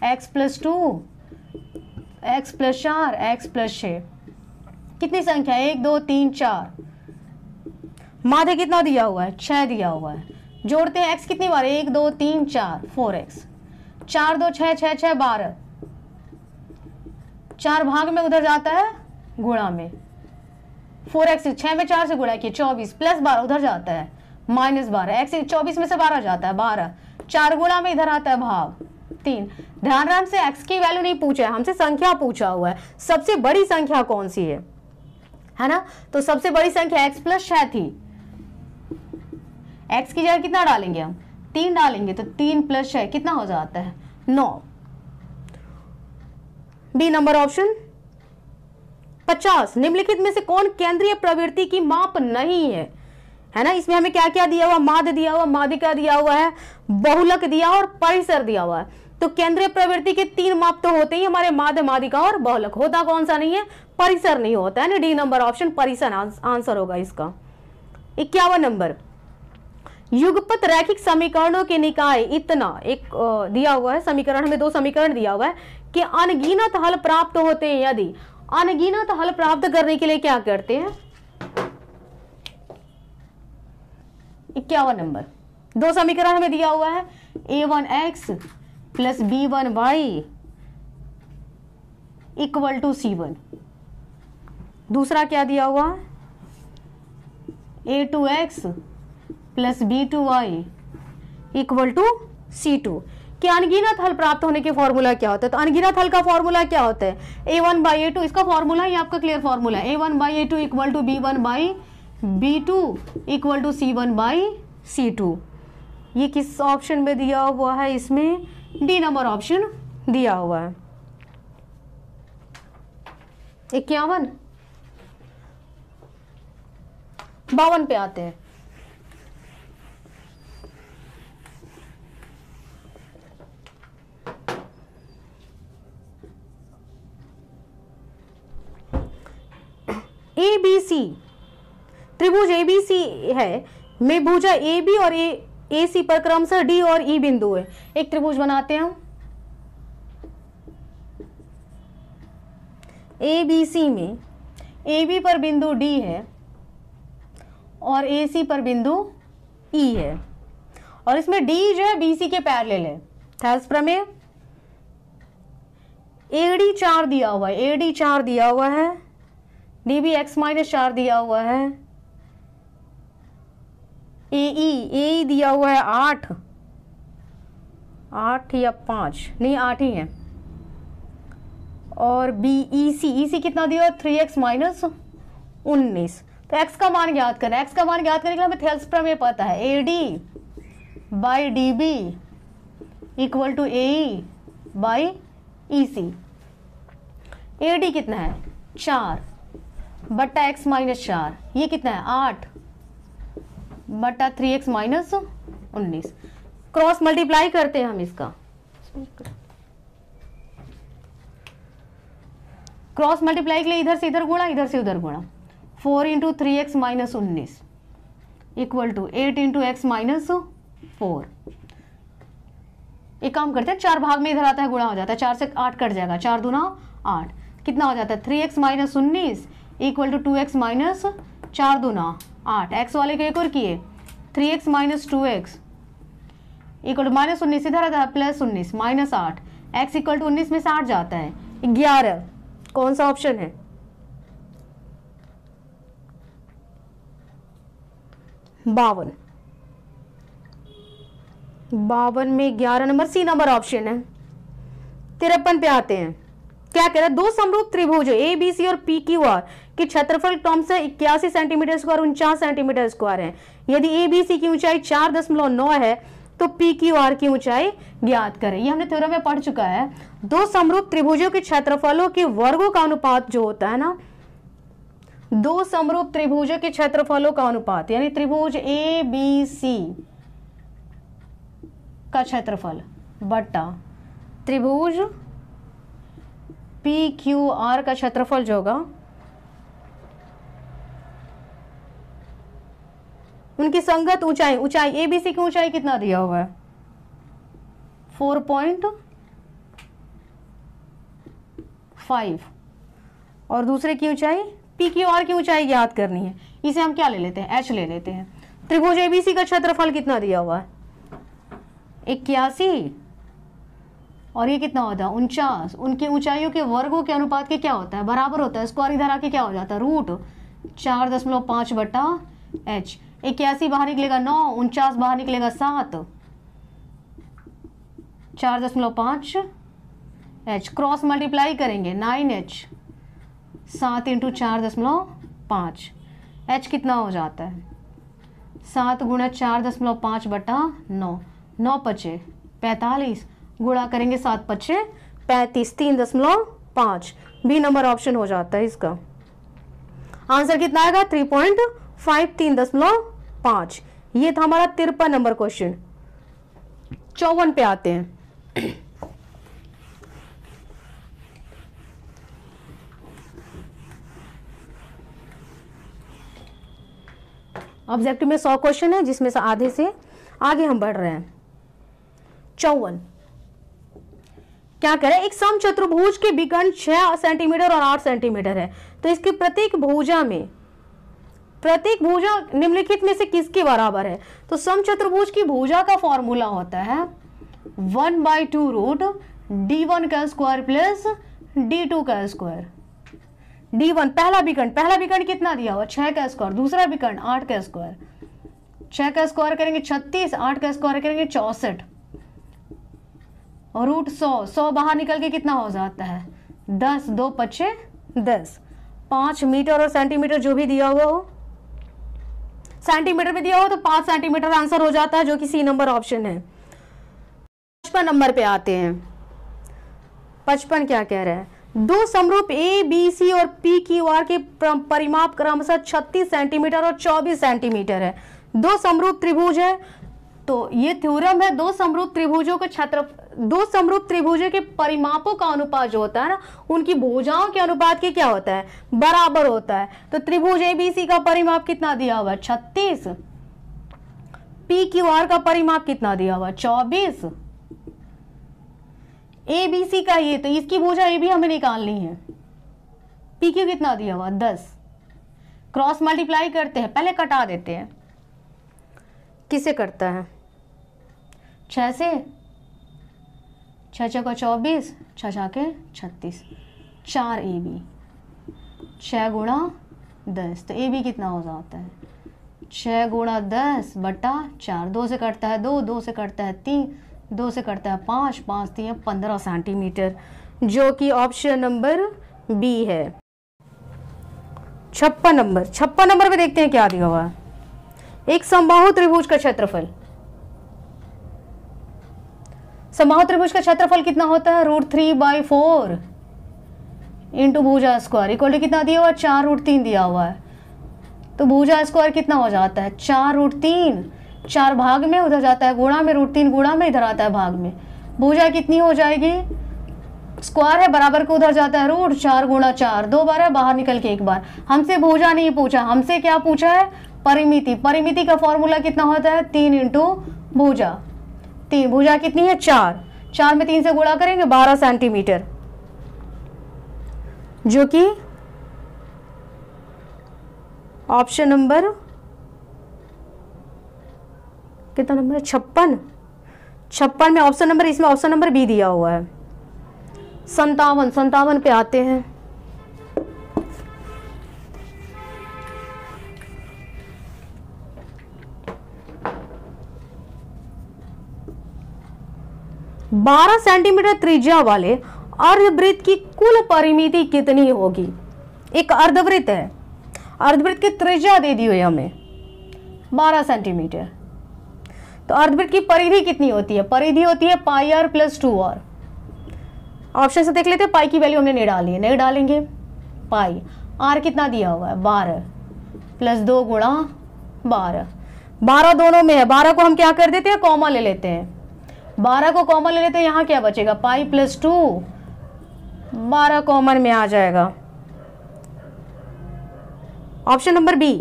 x+2, x+4, x+6। कितनी संख्या, 1 2 3 4। माध्य कितना दिया हुआ है, 6 दिया हुआ है। जोड़ते हैं x कितनी बार, 1 2 3 4, 4x। 4 2 6 6 6 12। 4 भाग में उधर जाता है गुणा में, 4x 6 में 4 से गुणा किया 24, प्लस 12 उधर जाता है -12। x 24 में से 12 जाता है 12। 4 गुणा में इधर आता है भाग 3। ध्यान रहे हमसे x की वैल्यू नहीं पूछा है, हमसे संख्या पूछा हुआ है। सबसे बड़ी संख्या कौन सी है ना। तो सबसे बड़ी संख्या x+6 थी। x की जगह कितना डालेंगे हम, 3 डालेंगे, तो 3 + 6 कितना हो जाता है 9। B number option. 50 निम्नलिखित में से कौन केंद्रीय प्रवृत्ति की माप नहीं है ना। इसमें हमें क्या क्या दिया हुआ, माध्य दिया हुआ, माध्यिका दिया हुआ है, बहुलक दिया और परिसर दिया हुआ है। तो केंद्रीय प्रवृत्ति के 3 माप तो होते ही हमारे माध्य, माध्यिका और बहुलक। होता कौन सा नहीं है? परिसर नहीं होता है ना। डी नंबर ऑप्शन परिसर आंसर होगा इसका। 51 नंबर, युगपत रैखिक समीकरणों के निकाय इतना एक दिया हुआ है समीकरण, हमें 2 समीकरण दिया हुआ है कि अनगिनत हल प्राप्त होते हैं। यदि अनगिनत हल प्राप्त करने के लिए क्या करते हैं? 51 नंबर, 2 समीकरण हमें दिया हुआ है, a1x plus b1y equal to c1। दूसरा क्या दिया हुआ है? a2x plus b2y equal to c2। कि अनगिनत हल प्राप्त होने के फॉर्मूला क्या होता है? तो अनगिनत हल का फॉर्मूला क्या होता है? a1/a2, इसका फॉर्मूला ही आपका क्लियर फॉर्मूला है, a1/a2 equal to b1/b2 equal to c1/c2। ये किस ऑप्शन में दिया हुआ है? इसमें डी नंबर ऑप्शन दिया हुआ है। 51, 52 पे आते हैं। ABC, त्रिभुज ABC है में भुजा AB और AC पर क्रमशः D और E बिंदु है। एक त्रिभुज बनाते हैं हम। ABC में AB पर बिंदु D है और AC पर बिंदु E है, और इसमें D जो है BC के पैरेलल है। थेल्स प्रमेय। AD 4 दिया हुआ है, AD 4 दिया हुआ है, DB x-4 दिया हुआ है, AE दिया हुआ है 8 या 5, नहीं 8 ही है, और EC कितना दिया? 3x minus 19। तो x का मान ज्ञात करना है। x का मान ज्ञात करने के लिए हमें थेल्स प्रमेय पता है, AD by DB equal to AE by EC। AD कितना है? 4 बट्टा x माइनस 4, ये कितना है? 8 बट्टा 3x माइनस 19। क्रॉस मल्टीप्लाई करते हैं हम इसका। क्रॉस मल्टीप्लाई के लिए इधर से इधर गुणा, इधर से उधर गुणा। 4 into 3x minus 19 equal to 8 into x minus 4। एक काम करते हैं, 4 भाग में इधर आता है, गुणा हो जाता है, 4 से 8 कट जाएगा, 4 दूना 8, कितना हो जाता है? 3x minus 19 equal to 2x minus 4 दूना 8। एक्स वाले के एक और किए, 3x minus 2x equal to minus 19 इधर आता है, plus 19 minus 8। X equal to 19 में से 8 जाता है, 11। कौन सा ऑप्शन है? 52। 52 में 11 नंबर, सी नंबर ऑप्शन है। 53 पे आते हैं। क्या कह रहा है? 2 समरूप त्रिभुज ए बी सी और पी क्यू आर के क्षेत्रफल क्रमशः 81 सेंटीमीटर स्क्वायर 49 सेंटीमीटर स्क्वायर है। यदि ए बी सी की ऊंचाई 4.9 है तो पी क्यू आर की ऊंचाई ज्ञात करें। ये हमने थ्योरम में पढ़ चुका है। 2 समरूप त्रिभुजों के क्षेत्रफलों के वर्गों का अनुपात जो होता है ना, 2 समरूप त्रिभुजों के क्षेत्रफलों का अनुपात, यानी त्रिभुज ए बी सी का क्षेत्रफल बट्टा त्रिभुज पी क्यू आर का क्षेत्रफल जो होगा, उनकी संगत ऊंचाई, ऊंचाई ए बी सी की ऊंचाई कितना दिया हुआ है? 4.5, और दूसरे की ऊंचाई पी क्यू आर की ऊंचाई ज्ञात करनी है। इसे हम क्या ले लेते हैं? एच ले लेते हैं। त्रिभुज एबीसी का क्षेत्रफल कितना दिया हुआ है? 81, और ये कितना होता है? 49। उनकी ऊंचाइयों के वर्गों के अनुपात के क्या होता है? बराबर होता है। स्क्वायर इधर आके क्या हो जाता है? रूट 4.5 बटा एच। 81 बाहर निकलेगा 9, 49 बाहर निकलेगा 7, 4.5 एच। क्रॉस मल्टीप्लाई करेंगे 9h, 7 इंटू 4.5। एच कितना हो जाता है? 7 गुणा 4.5 बटा 9, 9 पचे 45, गुणा करेंगे 7 पचे 35, 3.5। बी नंबर ऑप्शन हो जाता है इसका। आंसर कितना आएगा? 3.5, 3.5। ये था हमारा 53 नंबर क्वेश्चन। 54 पे आते हैं। ऑब्जेक्टिव में 100 क्वेश्चन है, जिसमें से आधे से आगे हम बढ़ रहे हैं। 54 क्या कह रहे हैं, एक समचतुर्भुज के विकर्ण 6 सेंटीमीटर और 8 सेंटीमीटर है, तो इसकी प्रत्येक भुजा निम्नलिखित में से किसके बराबर है। तो समचतुर्भुज की भुजा का फॉर्मूला होता है 1/2 रूट d1 का स्क्वायर प्लस d2 का स्क्वायर। d1 पहला विकर्ण कितना दिया हुआ 6 का स्क्वायर, दूसरा विकर्ण 8 का स्क्वायर, 6 का स्क्वायर करेंगे 36, 8 का स्क्वायर करेंगे 64 और रूट 100 बाहर निकल के कितना हो जाता है 10, 2 5 10। 5 मीटर और सेंटीमीटर जो भी दिया हुआ हो, सेंटीमीटर में दिया हो तो 5 सेंटीमीटर आंसर हो जाता है, जो कि सी नंबर ऑप्शन है। 55 नंबर पे आते हैं। 55 क्या कह रहा है, दो समरूप ए बी सी और पी क्यू आर के परिमाप क्रमशः 36 सेंटीमीटर और 24 सेंटीमीटर है। दो समरूप त्रिभुज है, तो ये थ्योरम है, दो समरूप त्रिभुजों के परिमापों का अनुपात जो होता है ना, उनकी भुजाओं के अनुपात के क्या होता है, बराबर होता है। तो त्रिभुज एबीसी का परिमाप कितना दिया हुआ 36, पी क्यू आर का परिमाप कितना दिया हुआ 24, एबीसी का ये, तो इसकी भुजा ए भी हमें निकालनी है। पी क्यू कितना दिया हुआ 10, क्रॉस मल्टीप्लाई करते हैं, पहले कटा देते हैं। किसे करता है 6 से, 6 6 का 24, 6 6 के 36, 4 ए बी, 6 गुणा 10, तो ए बी कितना हो जाता है 6 गुणा 10 बटा 4, 2 से कटता है 2, 2 से कटता है 3, 2 से कटता है 5, 5 3 15 सेंटीमीटर, जो कि ऑप्शन नंबर बी है। 56 नंबर पे देखते हैं क्या दिया हुआ है, एक समबाहु त्रिभुज का क्षेत्रफल। समबाहु त्रिभुज का क्षेत्रफल कितना होता है √3/4 इंटू भुजा स्क्वायर इक्वल टू कितना दिया हुआ 4√3 दिया हुआ है। तो भुजा स्क्वायर कितना हो जाता है 4√3, 4 भाग में उधर जाता है गुणा में, √3 गुणा में इधर आता है भाग में। भुजा कितनी हो जाएगी, स्क्वायर है बराबर को उधर जाता है रूट, 4 गुणा 4, 2 बार है बाहर निकल के 1 बार। हमसे भुजा नहीं पूछा, हमसे क्या पूछा है परिमिति। परिमिति का फॉर्मूला कितना होता है 3 इंटू भुजा। 3 भुजा कितनी है 4, 4 में 3 से गुणा करेंगे 12 सेंटीमीटर, जो कि ऑप्शन नंबर कितना नंबर है 56 में ऑप्शन नंबर, इसमें ऑप्शन नंबर बी दिया हुआ है। 57 पे आते हैं। बारह सेंटीमीटर त्रिज्या वाले अर्धवृत्त की कुल परिमिति कितनी होगी। एक अर्धवृत्त है, अर्धवृत्त की त्रिज्या दे दी हुई हमें 12 सेंटीमीटर, तो अर्धवृत्त की परिधि कितनी होती है, परिधि होती है πr + 2r। ऑप्शन से देख लेते हैं, पाई की वैल्यू हमने नहीं डाली है, नहीं डालेंगे। पाई आर कितना दिया हुआ है 12 + 2 गुणा 12, 12 दोनों में है, 12 को हम क्या कर देते हैं कॉमन ले लेते हैं, 12 को कॉमन ले लेते हैं, यहाँ क्या बचेगा पाई + 2, 12 कॉमन में आ जाएगा। ऑप्शन नंबर बी,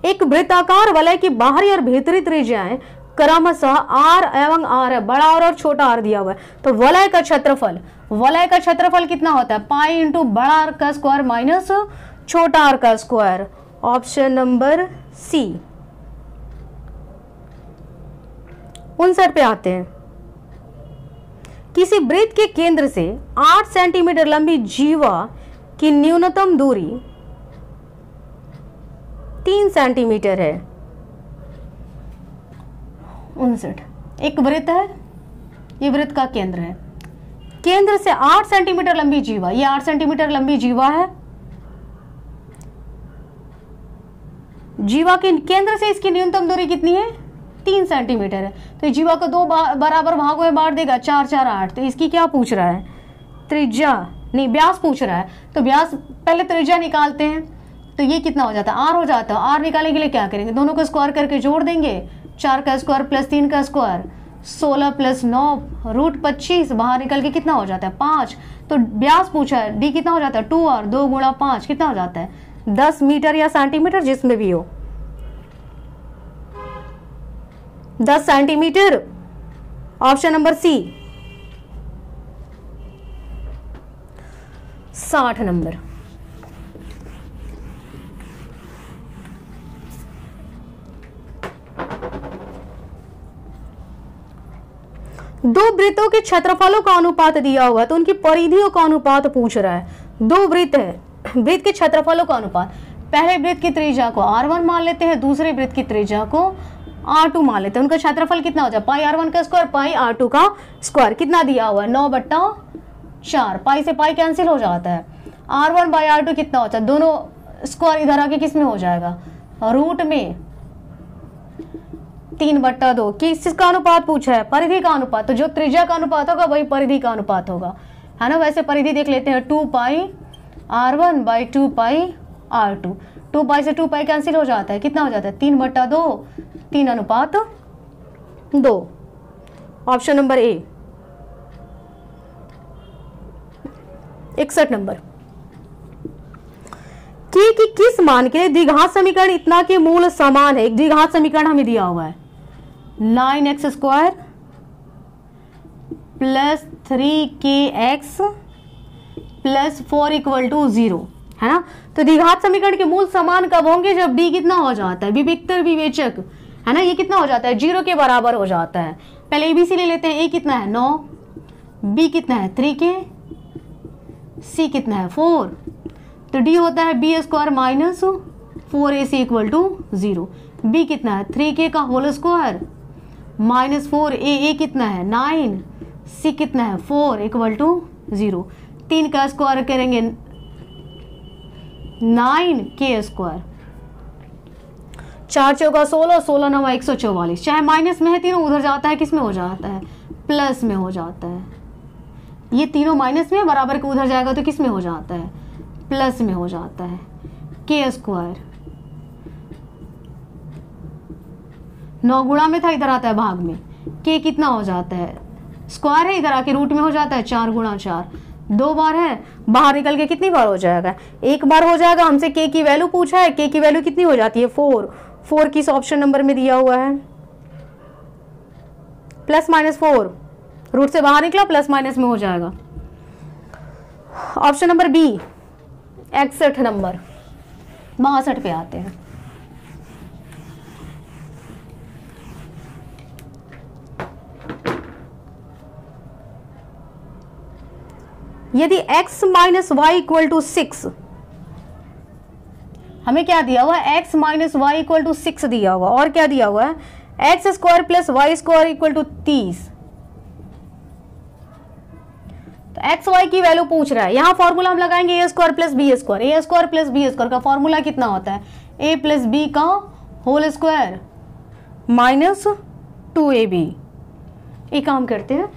एक वृत्ताकार वलय की बाहरी और भीतरी त्रिज्याएं क्रमशः r एवं r है, बड़ा और छोटा r दिया हुआ है। तो वलय का क्षेत्रफल कितना होता है पाई इंटू बड़ा r का स्क्वायर माइनस छोटा r का स्क्वायर। Option number C. 59 पे आते हैं। किसी वृत्त के केंद्र से 8 सेंटीमीटर लंबी जीवा की न्यूनतम दूरी 3 सेंटीमीटर है। 59 एक वृत्त है, ये वृत्त का केंद्र है, केंद्र से 8 सेंटीमीटर लंबी जीवा, ये 8 सेंटीमीटर लंबी जीवा है, जीवा के केंद्र से इसकी न्यूनतम दूरी कितनी है 3 सेंटीमीटर है। तो जीवा को 2 बराबर भागों में बांट देगा, 4 4 8। तो इसकी क्या पूछ रहा है त्रिज्या, नहीं व्यास पूछ रहा है। तो व्यास पहले त्रिज्या निकालते हैं, तो ये कितना हो जाता है r हो जाता है। r निकालने के लिए क्या करेंगे, दोनों को स्क्वायर करके जोड़ देंगे, 4 का स्क्वायर + 3 का स्क्वायर 16 + 9 √25, बाहर निकल के कितना हो जाता है 5। तो व्यास पूछा है, d कितना हो जाता है 2r, 2 गुणा 5 कितना हो जाता है 10 मीटर या सेंटीमीटर जिसमें भी हो। 10 centimetre, option number C. 60 number. दो वृत्तों के क्षेत्रफलों का अनुपात दिया हुआ है तो उनकी परिधियों का अनुपात पूछ रहा है। दो वृत्त है, वृत्त के क्षेत्रफलों का अनुपात। पहले वृत्त की त्रिज्या को r1 मान लेते हैं, दूसरे वृत्त की त्रिज्या को r2 मान लेते हैं। उनका क्षेत्रफल कितना हो जाए, पाई r1 का स्क्वायर पाई r2 का स्क्वायर। कितना दिया हुआ है, 9/4। पाई से पाई कैंसिल हो जाता है। r1 बाई r2 कितना होता है, दोनों स्क्वायर इधर आके किस में हो जाएगा, रूट में 3/2। किसका अनुपात पूछा है, परिधि का अनुपात। तो जो त्रिज्या का अनुपात होगा वही परिधि का अनुपात होगा, है ना। वैसे परिधि देख लेते हैं, 2 पाई r1 बाई 2 पाई r2। 2 पाई से 2 पाई कैंसिल हो जाता है, कितना हो जाता है, 3/2, 3:2। Option number A. 61 नंबर। कि किस मान के लिए द्विघात समीकरण इतना के मूल समान है। एक द्विघात समीकरण हमें दिया हुआ है, 9x² प्लस 3kx प्लस 4 = 0, है ना। तो द्विघात समीकरण के मूल समान कब होंगे, जब d कितना हो जाता है, विविक्तर विवेचक, है ना, ये कितना हो जाता है, 0 के बराबर हो जाता है। पहले एबीसी ले लेते हैं। a कितना है 9, b कितना है 3k, c कितना है 4। तो d होता है b² माइनस 4ac = 0। b कितना है 3k का होल स्क्वायर माइनस 4a कितना है 9, c कितना है 4 = 0। 3 का स्क्वायर करेंगे 9k²। 4 चौका 16, 16 9 144। चाहे माइनस में है तीनों, उधर जाता है किस में हो जाता है, प्लस में हो जाता है। ये तीनों माइनस में, बराबर के उधर जाएगा तो किस में हो जाता है, प्लस में हो जाता है। k², 9 गुणा में था, इधर आता है भाग में। k कितना हो जाता है, स्क्वायर है, इधर आके रूट में हो जाता है, 4 × 4। 2 बार है, बाहर निकल के कितनी बार हो जाएगा, 1 बार हो जाएगा। हमसे k की वैल्यू पूछा है, k की वैल्यू कितनी हो जाती है 4। 4 किस ऑप्शन नंबर में दिया हुआ है, +-4। रूट से बाहर निकला, प्लस माइनस में हो जाएगा। Option number B. 61 नंबर। 62 पे आते हैं। यदि x - y = 6, हमें क्या दिया हुआ है, x - y = 6 दिया हुआ, और क्या दिया हुआ है, x² + y² = 30। तो x y की वैल्यू पूछ रहा है। यहां फॉर्मूला हम लगाएंगे a² + b²। a² + b² का फॉर्मूला कितना होता है, a + b का होल स्क्वायर माइनस 2ab। एक काम करते हैं,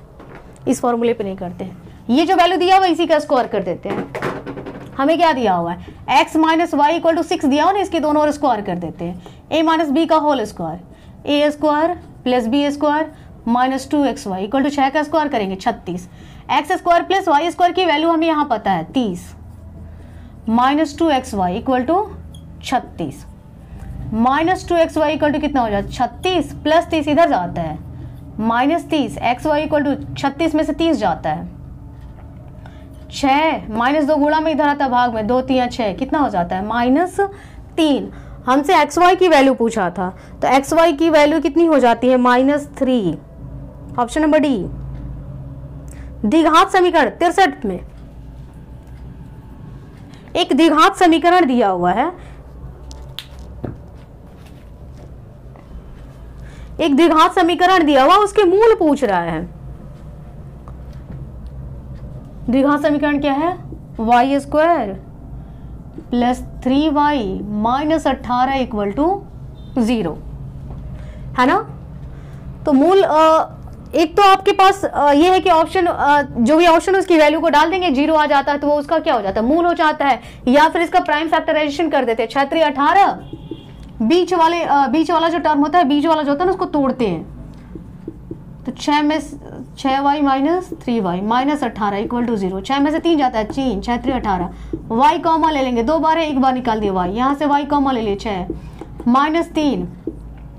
इस फॉर्मूले पे नहीं करते हैं, ये जो वैल्यू दिया हुआ इसी का स्क्वायर कर देते हैं। हमें क्या दिया हुआ है, x - y = 6 दिया हुआ ना, इसके दोनों और स्क्वायर कर देते हैं। a - b का whole square, a² + b² minus 2xy = 6 का स्क्वायर करेंगे 36। x² + y² की वैल्यू हमें यहाँ पता है 30, माइनस 2xy = 36। माइनस 2xy = कितना हो जाता है 36, प्लस 30 इधर जाता है माइनस 30, xy = 36 में से 30 जाता है 6, -2 गुणा में इधर आता है भाग में, 2 3 6, कितना हो जाता है -3। हमसे xy की वैल्यू पूछा था, तो xy की वैल्यू कितनी हो जाती है -3। Option number D. द्विघात समीकरण 63 में एक द्विघात समीकरण दिया हुआ है, एक द्विघात समीकरण दिया हुआ, उसके मूल पूछ रहा है। द्विघात समीकरण क्या है, y² + 3y - 18 = 0, है ना। तो मूल एक तो आपके पास ये है कि ऑप्शन जो भी ऑप्शन उसकी वैल्यू को डाल देंगे, 0 आ जाता है तो वो उसका क्या हो जाता है, मूल हो जाता है। या फिर इसका प्राइम फैक्टराइजेशन कर देते हैं, 6 3 18, बीच वाला जो टर्म होता है, बीच वाला जो होता है ना, उसको तोड़ते हैं। तो 6 में 6y - 3y - 18 = 0। 6 में से 3 जाता है 3, 6 3 18। y कॉमा ले लेंगे, 2 बार है, 1 बार निकाल दिया y, यहाँ से y कॉमा ले लिए 6 -3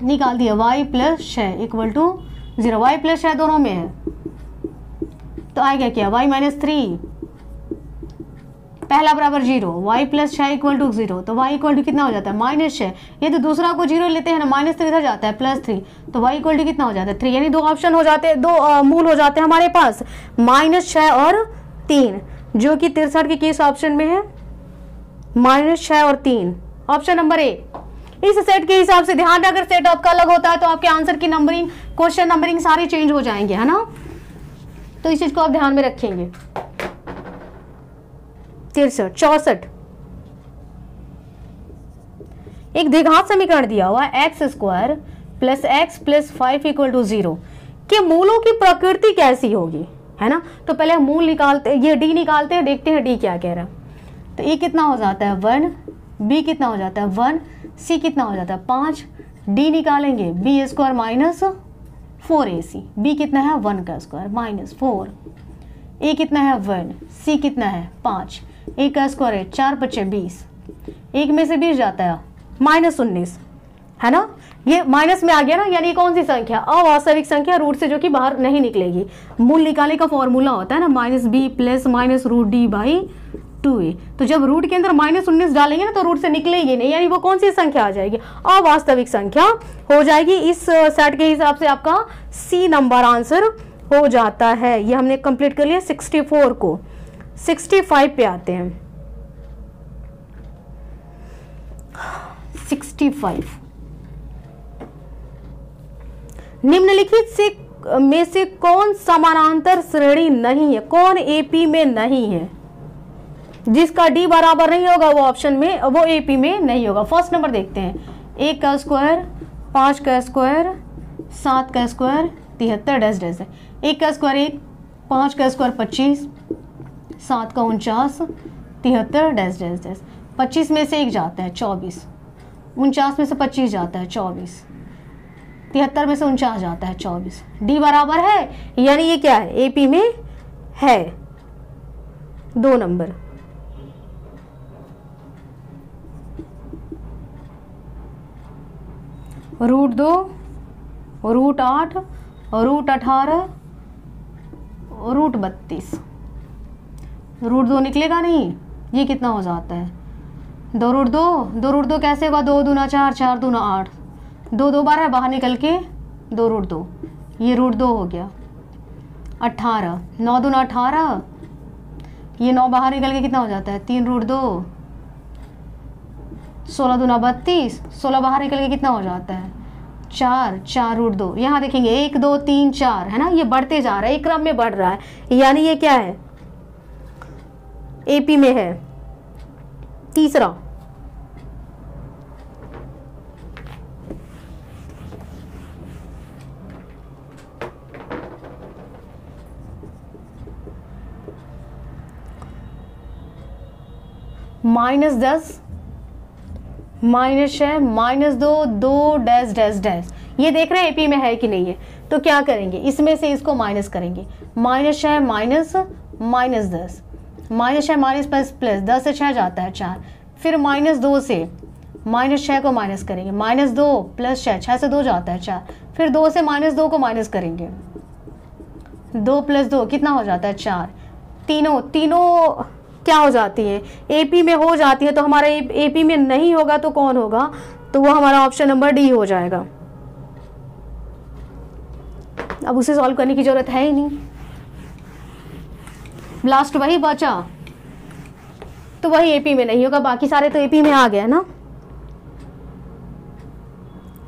निकाल दिया y plus 6 equal to 0, y plus 6 दोनों में है तो आएगा क्या y माइनस 3, पहला बराबर 0, y प्लस 6 इक्वल टू 0, तो y इक्वल टू कितना हो जाता है -6। ये तो दूसरा को 0 लेते हैं ना, -3 इधर जाता है +3, तो y इक्वल टू कितना हो जाता है 3, यानी दो ऑप्शन हो जाते हैं, दो मूल हो जाते हैं हमारे पास -6 और 3, जो कि 63 के केस ऑप्शन में है -6 और 3, ऑप्शन नंबर ए। इस सेट के हिसाब से ध्यान रखकर सेट आपका अलग होता है तो आपके आंसर की नंबरिंग, क्वेश्चन नंबरिंग सारे चेंज हो जाएंगे, है ना, तो इस चीज को आप ध्यान में रखेंगे। 64 एक द्विघात समीकरण दिया हुआ x² plus x plus 5 equal to 0 के मूलों की प्रकृति कैसी होगी, है ना, तो पहले हम मूल निकालते, ये d निकालते हैं, देखते हैं d क्या कह रहा है। तो a कितना हो जाता है 1, b कितना हो जाता है 1, c कितना हो जाता है 5, d निकालेंगे b² माइनस 4ac, b कितना है 1 का स्क्वायर माइनस 4, a कितना है 1, c कितना है 5, एक का स्क्वायर है 4 × 5 = 20, एक में से 20 जाता है -19, है ना, ये माइनस में आ गया ना, यानी कौन सी संख्या, अवास्तविक संख्या, रूट से जो कि बाहर नहीं निकलेगी। मूल निकालने का फॉर्मूला होता है ना -b प्लस -√d/2a, तो जब रूट के अंदर -19 डालेंगे ना तो रूट से निकलेगी नहीं, यानी वो कौन सी संख्या आ जाएगी, अवास्तविक संख्या हो जाएगी। इस सेट के हिसाब से आपका सी नंबर आंसर हो जाता है। ये हमने कंप्लीट कर लिया 64 को। 65 पे आते हैं। 65 निम्नलिखित से में से कौन समानांतर श्रेणी नहीं है, कौन एपी में नहीं है, जिसका डी बराबर नहीं होगा वो ऑप्शन में, वो एपी में नहीं होगा। फर्स्ट नंबर देखते हैं, 1 का स्क्वायर 5 का स्क्वायर 7 का स्क्वायर 73 डैश डैश है। 1 का स्क्वायर 1, 5 का स्क्वायर 25, 7 का 49, 73 डैश डैश डैश। 25 में से 1 जाता है 24, 49 में से 25 जाता है 24, 73 में से 49 जाता है 24। डी बराबर है, यानी ये क्या है, एपी में है। 2 नंबर, √2, √8, √18, √32। √2 निकलेगा नहीं, ये कितना हो जाता है 2√2 कैसे होगा, 2 दूना 4, 4 दूना 8, 2 2 बार है बाहर निकल के 2√2, ये √2 हो गया। 18, 9 दूना 18, ये 9 बाहर निकल के कितना हो जाता है 3√2, 16 दूना 32, 16 बाहर निकल के कितना हो जाता है 4, 4√2। यहाँ देखेंगे 1 2 3 4 है ना, ये बढ़ते जा रहा है, एक क्रम में बढ़ रहा है, यानी ये क्या है, एपी में है। तीसरा, -10, -6, -2, 2 डैश डैश डैश। ये देख रहे हैं एपी में है कि नहीं है, तो क्या करेंगे, इसमें से इसको माइनस करेंगे। -6 माइनस -10, -6 माइनस प्लस 10 से 6 जाता है 4, फिर -2 से -6 को माइनस करेंगे, -2 प्लस 6, 6 से 2 जाता है 4, फिर 2 से -2 को माइनस करेंगे, 2 + 2 कितना हो जाता है 4। तीनों क्या हो जाती है, एपी में हो जाती है, तो हमारा एपी में नहीं होगा तो कौन होगा, तो वो हमारा ऑप्शन नंबर डी हो जाएगा। अब उसे सॉल्व करने की जरूरत है ही नहीं, लास्ट वही बचा, तो वही एपी में नहीं होगा, बाकी सारे तो एपी में आ गए ना।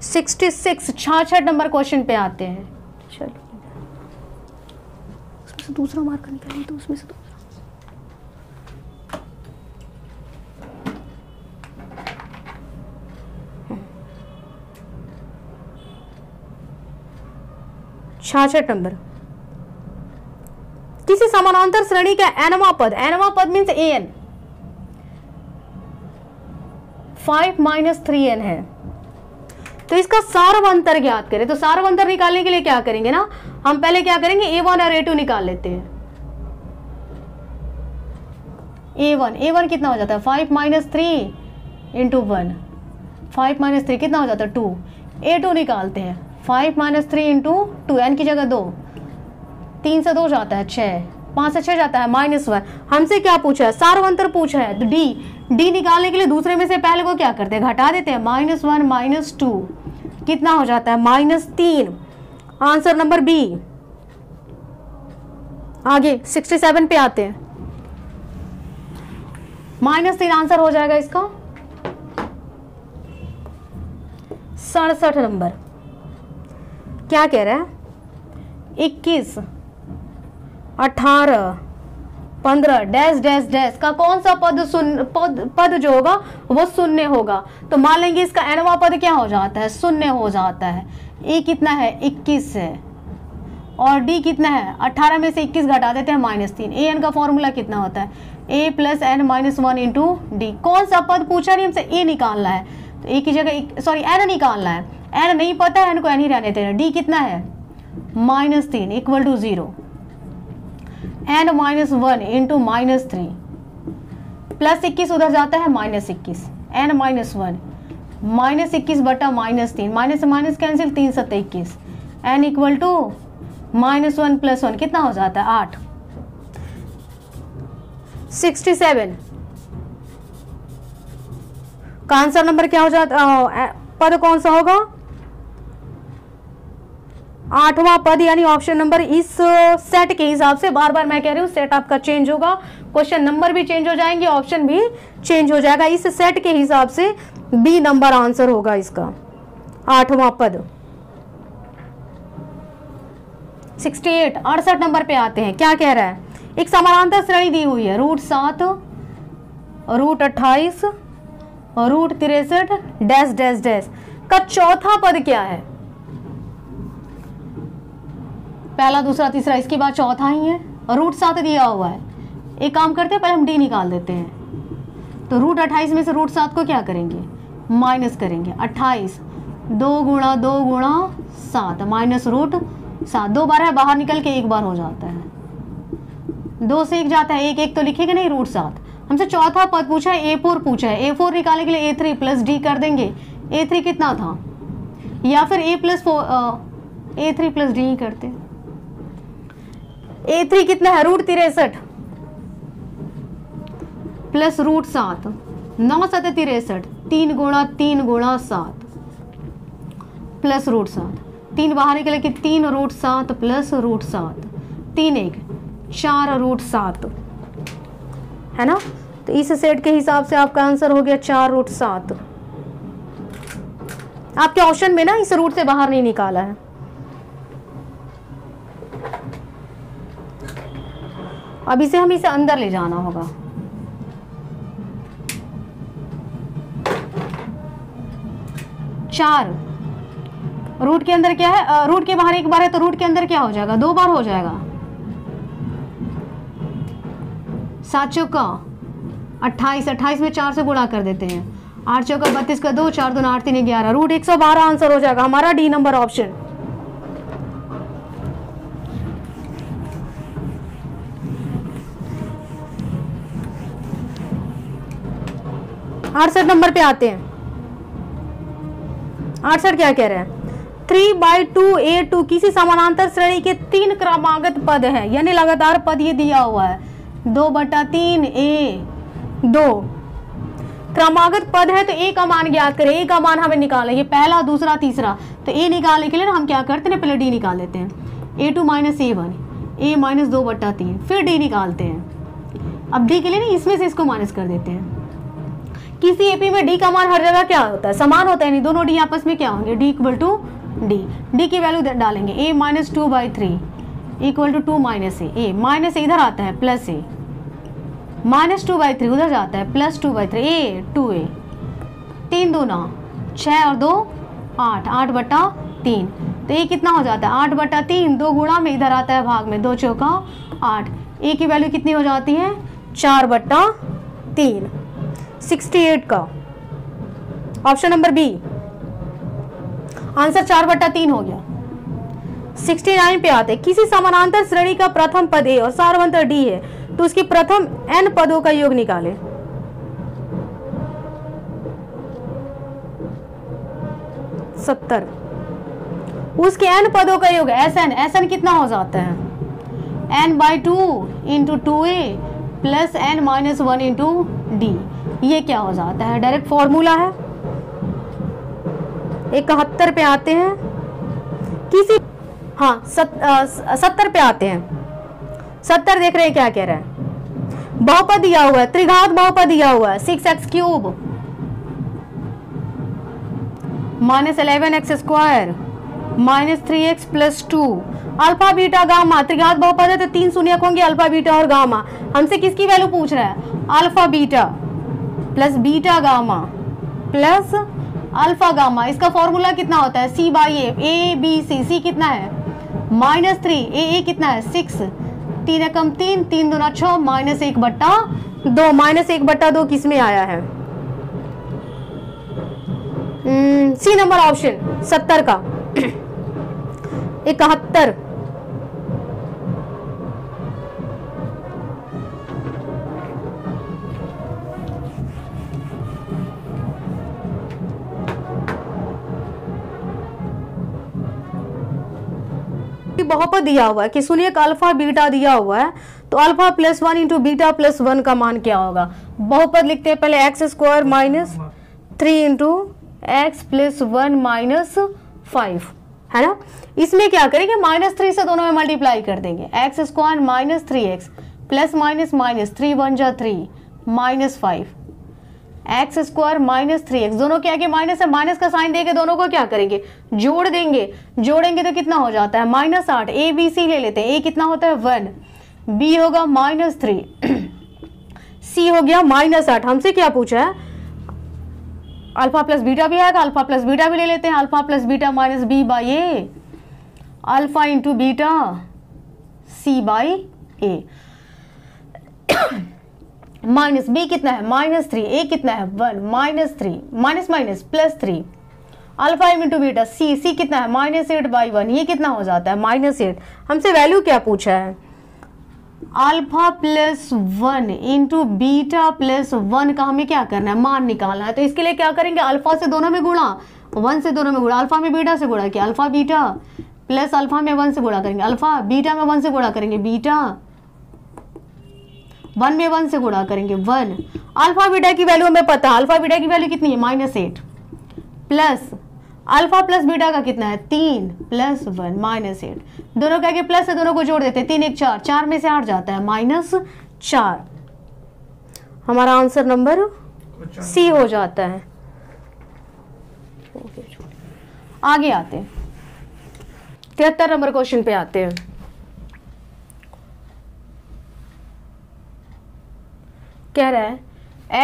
66 नंबर क्वेश्चन पे आते हैं। चलो उसमें से दूसरा मार्कर निकालिए, तो उसमें से दूसरा। छाछठ नंबर, किसी समानांतर श्रेणी का एनवा पद मीन्स an 5 - 3n है, तो इसका सारवंतर ज्ञात करें। तो सारवंतर निकालने के लिए क्या करेंगे ना, हम पहले क्या करेंगे, a1 और a2 निकाल लेते हैं। a1 कितना हो जाता है 5 - 3 × 1, 5 - 3 कितना हो जाता है 2, A2 निकालते हैं। 5 - 3 इंटू 2, n की जगह 2, 3 से 2 जाता है 6, 5 से 6 जाता है -1। हमसे क्या पूछा है? सार्वंतर पूछा है। तो डी निकालने के लिए दूसरे में से पहले को क्या करते हैं? घटा देते हैं। -1 - 2 कितना हो जाता है? -3। Answer number B. आगे 67 पे आते हैं। -3 आंसर हो जाएगा इसका। 67 नंबर क्या कह रहा है? 21, 18, 15 डैश डैश डैश का कौन सा पद जो होगा वो शून्य होगा। तो मान लेंगे इसका nवां पद क्या हो जाता है? शून्य हो जाता है। ए कितना है? 21 है। और डी कितना है? 18 में से 21 घटा देते हैं -3। ए एन का फॉर्मूला कितना होता है? a + n - 1 into D. कौन सा पद पूछा नहीं हमसे? ए निकालना है। तो ए की जगह सॉरी एन निकालना है। एन नहीं पता है, एन को एन ही रहने देना। डी कितना है? -3 = 0। n - 1 इंटू -3 +21 उधर जाता है -21। n - 1 -21 बटा -3, माइनस से माइनस कैंसिल, 3 × 7 = 21। n = -1 + 1 कितना हो जाता है? 8। 67 का आंसर नंबर क्या हो जाता? पद कौन सा होगा? 8वां पद, यानी ऑप्शन नंबर। इस सेट के हिसाब से बार बार मैं कह रही हूँ सेट आपका चेंज होगा, क्वेश्चन नंबर भी चेंज हो जाएंगे, ऑप्शन भी चेंज हो जाएगा। इस सेट के हिसाब से बी नंबर आंसर होगा इसका, 8वां पद। 68 नंबर पे आते हैं। क्या कह रहा है? एक समानांतर श्रेणी दी हुई है, √7, √28, √63 डैश डैश डैश का चौथा पद क्या है? पहला, दूसरा, तीसरा, इसके बाद चौथा ही है। √7 दिया हुआ है। एक काम करते हैं, पहले हम डी निकाल देते हैं। तो √28 में से √7 को क्या करेंगे? माइनस करेंगे। 28 2 × 2 × 7 -√7। 2 बार है, बाहर निकल के एक बार हो जाता है। 2 से 1 जाता है, 1 1 तो लिखेगा नहीं, √7। हमसे चौथा पद पूछा है, A4 पूछा है। A4 निकालने के लिए A3 + D कर देंगे। A3 कितना था? या फिर A3 + D ही करते। A3 कितना है? √63 + √7, 9 × 7 = 63, 3 × 3 × 7 प्लस √7। 3 बाहर निकले कि 3 √7 प्लस √7, 3 1 4 √7 है ना। तो इस सेट के हिसाब से आपका आंसर हो गया 4 √7। आपके ऑप्शन में ना इस रूट से बाहर नहीं निकाला है। अब इसे हम अंदर ले जाना होगा। चार रूट के अंदर क्या है? रूट के बाहर एक बार है, तो रूट के अंदर क्या हो जाएगा? 2 बार हो जाएगा। 7 चौका 28, 28 में 4 से गुणा कर देते हैं। 8 चौका 32 का 2, 4 2 8 3 11, रूट 112 आंसर हो जाएगा हमारा, डी नंबर ऑप्शन। अड़सठ नंबर पे आते हैं। 68 क्या कह रहे हैं? 3/2a2 किसी समानांतर श्रेणी के 3 क्रमागत पद हैं, यानी लगातार पद ये दिया हुआ है। 2/3a2 क्रमागत पद है, तो a का मान ज्ञात करें। a का मान हमें निकालें, ये पहला, दूसरा, तीसरा। तो a निकालने के लिए ना हम क्या करते हैं, पहले d निकाल लेते हैं। a2 - a1, a - 2/3, फिर d निकालते हैं। अब d के लिए ना इसमें से इसको माइनस कर देते हैं। किसी एपी में डी का मान हर जगह क्या होता है? समान होता है, नहीं दोनों डी आपस में क्या होंगे? D = D. डी की वैल्यू डालेंगे, a - 2/3 = 2 - a माइनस इधर आता है प्लस a, -2/3 उधर जाता है प्लस 2/3 a 2a, 3 दूना 6 और 2 8, 8/3। तो a कितना हो जाता है? 8/3, 2 गुणा में इधर आता है भाग में, 2 चौका 8। a की वैल्यू कितनी हो जाती है? 4/3। 68 का ऑप्शन नंबर बी आंसर 4/3 हो गया। 69 पे आते, किसी समानांतर श्रेणी का प्रथम पद ए और सार्वंतर डी है, तो उसकी प्रथम n पदों का योग निकालें। 70, उसके n पदों का योग Sn कितना हो जाता है n/2 into 2a plus n-1 into d। ये क्या हो जाता है, डायरेक्ट फॉर्मूला है। 71 पे आते हैं, किसी 70 पे आते हैं। 70 देख रहे हैं क्या कह रहा है, बहुपद दिया हुआ है, त्रिघात बहुपद दिया हुआ है 6x cube -11x² -3x plus 2 alpha beta gamma. त्रिघात बहुपद है तो 3 शून्यक होंगे, अल्फा बीटा और गामा। हमसे किसकी वैल्यू पूछ रहा है, alpha beta plus beta gamma plus alpha gamma. इसका फॉर्मूला कितना होता है C/A, ABC, C कितना है -3, AA कितना है 6, 3 एकम 3, 3 दूना 6, -1/2, -1/2 किस में आया है, सी नंबर ऑप्शन 70 का। 71 बहुपद दिया हुआ है कि सुनिए अल्फा बीटा दिया हुआ है, तो alpha plus 1 into beta plus 1 का मान क्या होगा। बहुपद लिखते हैं पहले x² -3 इंटू एक्स प्लस 1 -5 है ना। इसमें क्या करेंगे, -3 से दोनों में मल्टीप्लाई कर देंगे, x² -3x plus minus minus 3 1 जा 3 -5 x² -3x, दोनों के आगे माइनस है, माइनस का साइन देके दोनों को क्या करेंगे, जोड़ देंगे। जोड़ेंगे तो कितना हो जाता है -8। ए बी सी ले लेते हैं, ए कितना होता है 1, बी होगा -3, सी हो गया -8। हमसे क्या पूछा है, अल्फा प्लस बीटा भी आएगा, अल्फा प्लस बीटा भी ले लेते हैं, alpha plus beta minus B by A, alpha into beta C by A, minus B कितना है -3, ए कितना है 1, -3 minus minus plus 3, alpha into beta C, C कितना है -8/1, ये कितना हो जाता है -8। हमसे वैल्यू क्या पूछा है, alpha plus 1 into beta plus 1 का हमें क्या करना है, मान निकालना है। तो इसके लिए क्या करेंगे, अल्फा से दोनों में गुणा, 1 से दोनों में गुणा, अल्फा में बीटा से गुणा किया, अल्फा बीटा प्लस अल्फा में 1 से गुणा करेंगे, अल्फा बीटा में 1 से गुणा करेंगे, बीटा 1 में 1 से गुणा करेंगे 1। अल्फा बीटा की वैल्यू हमें पता है, अल्फा बीटा की वैल्यू कितनी है -8 प्लस अल्फा प्लस बीटा का कितना है 3 प्लस 1 -8, दोनों के आगे प्लस से दोनों को जोड़ देते हैं, 3 1 4, 4 में से 8 जाता है -4। हमारा आंसर नंबर सी हो जाता है। आगे आते हैं 73 नंबर क्वेश्चन पे आते हैं। कह रहा है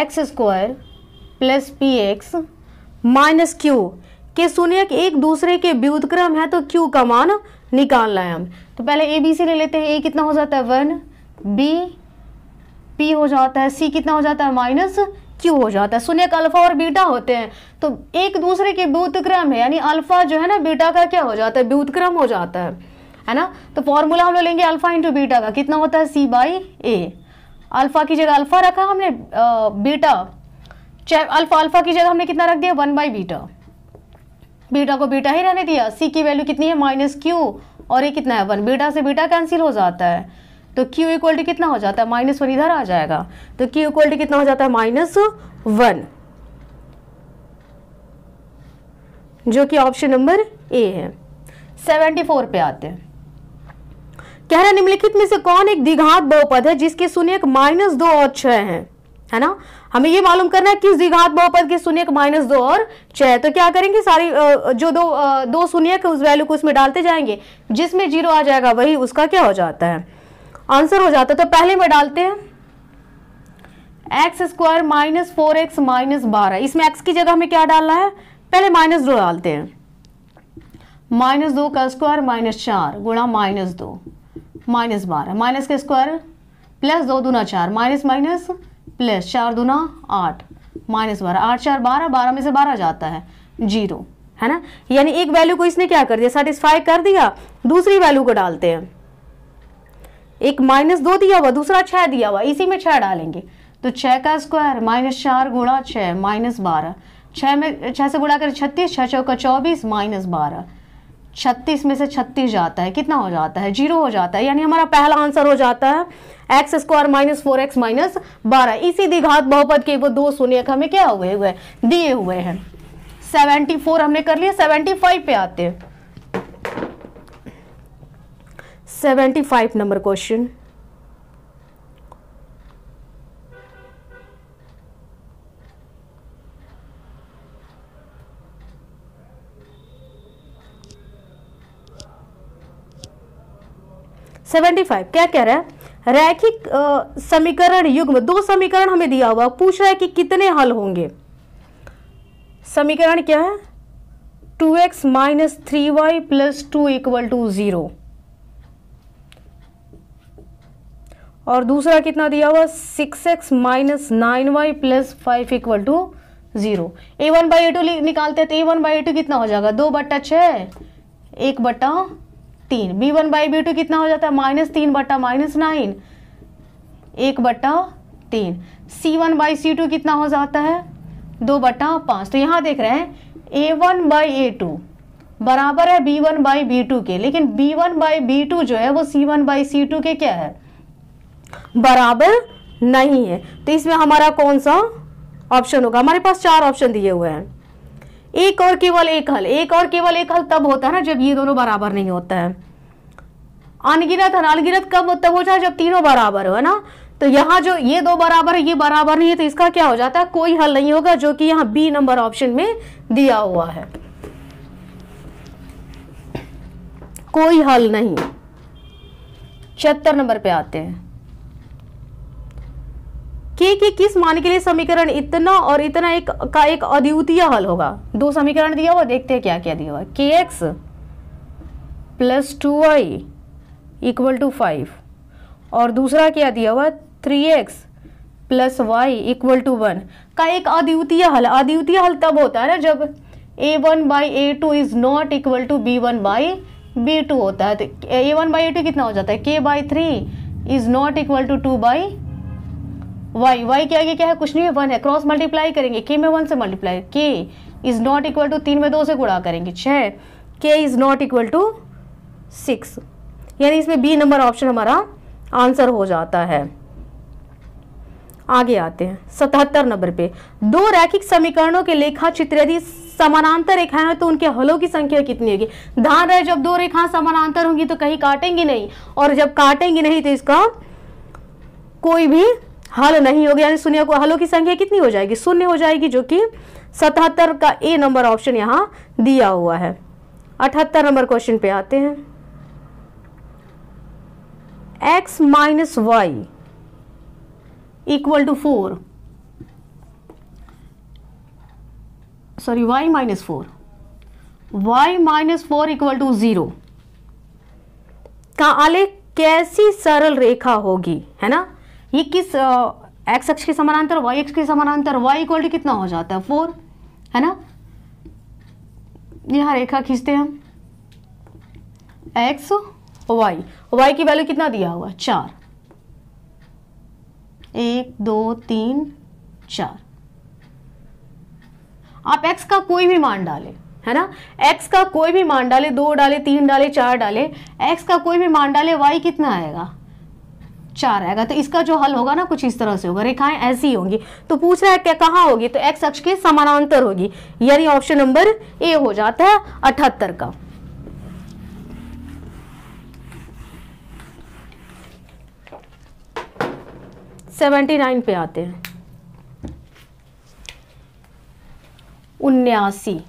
x² plus px minus Q के शून्यक एक दूसरे के व्युत्क्रम है, तो q का मान निकालना है हम। तो पहले ए बी सी ले लेते हैं, a कितना हो जाता है 1, b p हो जाता है, c कितना हो जाता है -q हो जाता है। शून्यक अल्फा और बीटा होते हैं, तो एक दूसरे के व्युत्क्रम है, यानी अल्फा जो है ना बीटा का क्या हो जाता है, व्युत्क्रम हो जाता है ना। तो फॉर्मूला हम लोग लेंगे अल्फा इंटू बीटा का, कितना होता है c/a। अल्फा की जगह अल्फा रखा हमने, बीटा चाहे अल्फा की जगह हमने कितना रख दिया 1/बीटा, बीटा को बीटा ही रहने दिया। सी की वैल्यू कितनी है -q और ये कितना है 1, बीटा से बीटा कैंसिल हो जाता है, तो q इक्वल टू कितना हो जाता है -1, इधर आ जाएगा, तो q इक्वल टू कितना हो जाता है -1, जो कि ऑप्शन नंबर ए है। 74 पे आते हैं। कह रहा निम्नलिखित में से कौन एक द्विघात बहुपद है जिसके शून्यक -2 और 6 है ना। हमें ये मालूम करना है किस द्विघात बहुपद के शून्यक -2 और 6 है। तो क्या करेंगे, सारी जो दो शून्यक उस वैल्यू को उसमें डालते जाएंगे, जिसमें 0 आ जाएगा वही उसका क्या हो जाता है, आंसर हो जाता है। तो पहले में डालते हैं x² -4x -12, इसमें x की जगह हमें क्या डालना है, पहले -2 डालते हैं, -2 का स्क्वायर -4 गुणा -2 -12, माइनस का स्क्वायर प्लस 2 दूना 4, माइनस माइनस प्लस 4 दूना 8 -12, 8 4 12, 12 में से 12 जाता है 0, है ना। यानी एक वैल्यू को इसने क्या कर दिया, सेटिस्फाई कर दिया। दूसरी वैल्यू को डालते हैं, एक -2 दिया हुआ, दूसरा 6 दिया हुआ, इसी में 6 डालेंगे, तो 6 का स्क्वायर -4 गुणा 6 -12, छः से गुणा करें 36, 6 चौका 24 माइनस 12, 36 में से 36 जाता है, कितना हो जाता है? 0 हो जाता है। यानी हमारा पहला आंसर हो जाता है x square minus 4x minus 12। इसी द्विघात बहुपद के वो दो शून्यक हमें क्या हुए हुए दिए हुए हैं। 74 हमने कर लिया। 75 पे आते हैं। 75 नंबर क्वेश्चन। क्या कह रहा है? रैखिक समीकरण युग्म, दो समीकरण हमें दिया हुआ, पूछ रहा है कि कितने हल होंगे। समीकरण क्या है? 2x minus 3y plus 2 equal to 0, और दूसरा कितना दिया हुआ? 6x minus 9y plus 5 equal to 0। a1 by a2 निकालते हैं तो a1 बाई a2 कितना हो जाएगा? 2/6, 1/3। b1 बाई b2 कितना हो जाता है? -3 बटा -9, 1/3। c1 बाई c2 कितना हो जाता है? 2/5। तो यहां देख रहे हैं a1 बाई a2 बराबर है b1 बाई b2 के, लेकिन b1 बाई b2 जो है वो c1 बाई c2 के क्या है? बराबर नहीं है। तो इसमें हमारा कौन सा ऑप्शन होगा? हमारे पास 4 ऑप्शन दिए हुए हैं। एक और केवल एक हल, एक और केवल एक हल तब होता है ना जब ये दोनों बराबर नहीं होता है। अनगिनत हल अनगिनत कब तब हो जाए? जब तीनों बराबर हो, है ना। तो यहाँ जो ये दो बराबर है, ये बराबर नहीं है, तो इसका क्या हो जाता है? कोई हल नहीं होगा, जो कि यहाँ बी नंबर ऑप्शन में दिया हुआ है। कोई हल नहीं। 76 नंबर पे आते हैं। के किस मान के लिए समीकरण इतना और इतना एक का एक अद्वितीय हल होगा? दो समीकरण दिया हुआ, देखते हैं क्या क्या दिया हुआ। kx plus 2y equal to 5, और दूसरा क्या दिया हुआ? 3x plus y equal to 1 का एक अद्वितीय हल। अद्वितीय हल तब होता है ना जब a1 by a2 is not equal to b1 by b2 होता है। तो a1 बाई a2 कितना हो जाता है? k by 3 is not equal to 2 by y। y के आगे क्या है? कुछ नहीं है, 1 है। क्रॉस मल्टीप्लाई करेंगे, k में 1 से multiply, k is not equal to 3 में 2 से गुणा करेंगे 6, k is not equal to 6। यानी इसमें बी नंबर ऑप्शन हमारा आंसर हो जाता है। आगे आते हैं 77 नंबर पे। दो रैखिक समीकरणों के लेखा चित्र यदि समानांतर रेखाएं हैं तो उनके हलों की संख्या कितनी होगी? ध्यान रहे, जब दो रेखाएं समानांतर होंगी तो कहीं काटेंगी नहीं, और जब काटेंगी नहीं तो इसका कोई भी हल नहीं होगा। यानी शून्य को हलों की संख्या कितनी हो जाएगी? 0 हो जाएगी, जो कि 77 का ए नंबर ऑप्शन यहां दिया हुआ है। 78 नंबर क्वेश्चन पे आते हैं। x minus y equal to 4, sorry y minus 4, y minus 4 equal to 0 का आलेख कैसी सरल रेखा होगी? है ना, ये किस एक्स अक्ष के समानांतर, वाई अक्ष के समानांतर, y इक्वल टू कितना हो जाता है? 4, है ना। यहां रेखा खींचते हैं हम, एक्स वाई, वाई की वैल्यू कितना दिया हुआ? 4, 1 2 3 4। आप x का कोई भी मान डालें, है ना, x का कोई भी मान डाले, 2 डाले, 3 डाले, 4 डाले, x का कोई भी मान डाले, y कितना आएगा? 4 आएगा। तो इसका जो हल होगा ना कुछ इस तरह से होगा, रेखाएं ऐसी होंगी। तो पूछ रहा है क्या कहाँ होगी? तो x अक्ष के समानांतर होगी, यानी ऑप्शन नंबर ए हो जाता है 78 का। सेवेंटी 79 पे आते हैं। 79,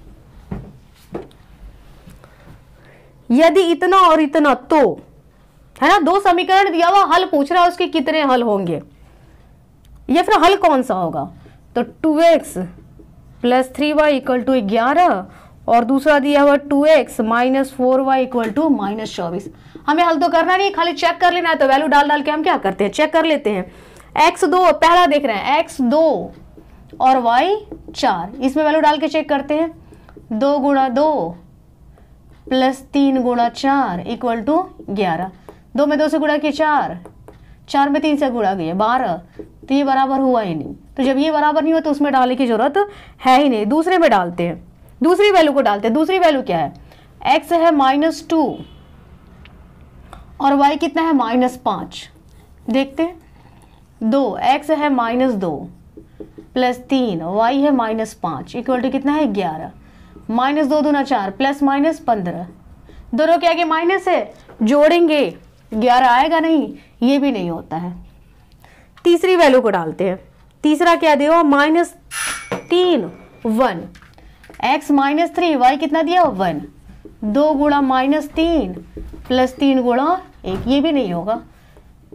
यदि इतना और इतना तो, है ना, दो समीकरण दिया हुआ, हल पूछ रहा है उसके कितने हल होंगे, या फिर हल कौन सा होगा? तो 2x plus 3y equal to 11, और दूसरा दिया हुआ 2x minus 4y equal to minus 24। हमें हल तो करना नहीं, खाली चेक कर लेना है। तो वैल्यू डाल डाल के हम क्या करते हैं? चेक कर लेते हैं। x2 पहला देख रहे हैं, x2 और y 4, इसमें वैल्यू डाल के चेक करते हैं। 2 गुणा 2 प्लस 3 गुणा 4 इक्वल टू 11। 2 में 2 से गुणा किया 4, 4 में 3 से गुणा किया 12, तो ये बराबर हुआ ही नहीं। तो जब ये बराबर नहीं हुआ तो उसमें डालने की जरूरत है ही नहीं, दूसरे में डालते हैं, दूसरी वैल्यू को डालते हैं। दूसरी वैल्यू क्या है, x है -2 और y कितना है -5। देखते हैं, 2 x है -2 प्लस 3 y है -5 इक्वल टू कितना है 11। -2 दूना 4 प्लस माइनस 15, दोनों के आगे माइनस है, जोड़ेंगे 11 आएगा नहीं, ये भी नहीं होता है। तीसरी वैल्यू को डालते हैं, तीसरा क्या दिया, -3 1, x -3 y कितना दिया 1, 2 गुणा -3 प्लस 3 गुणा 1, ये भी नहीं होगा।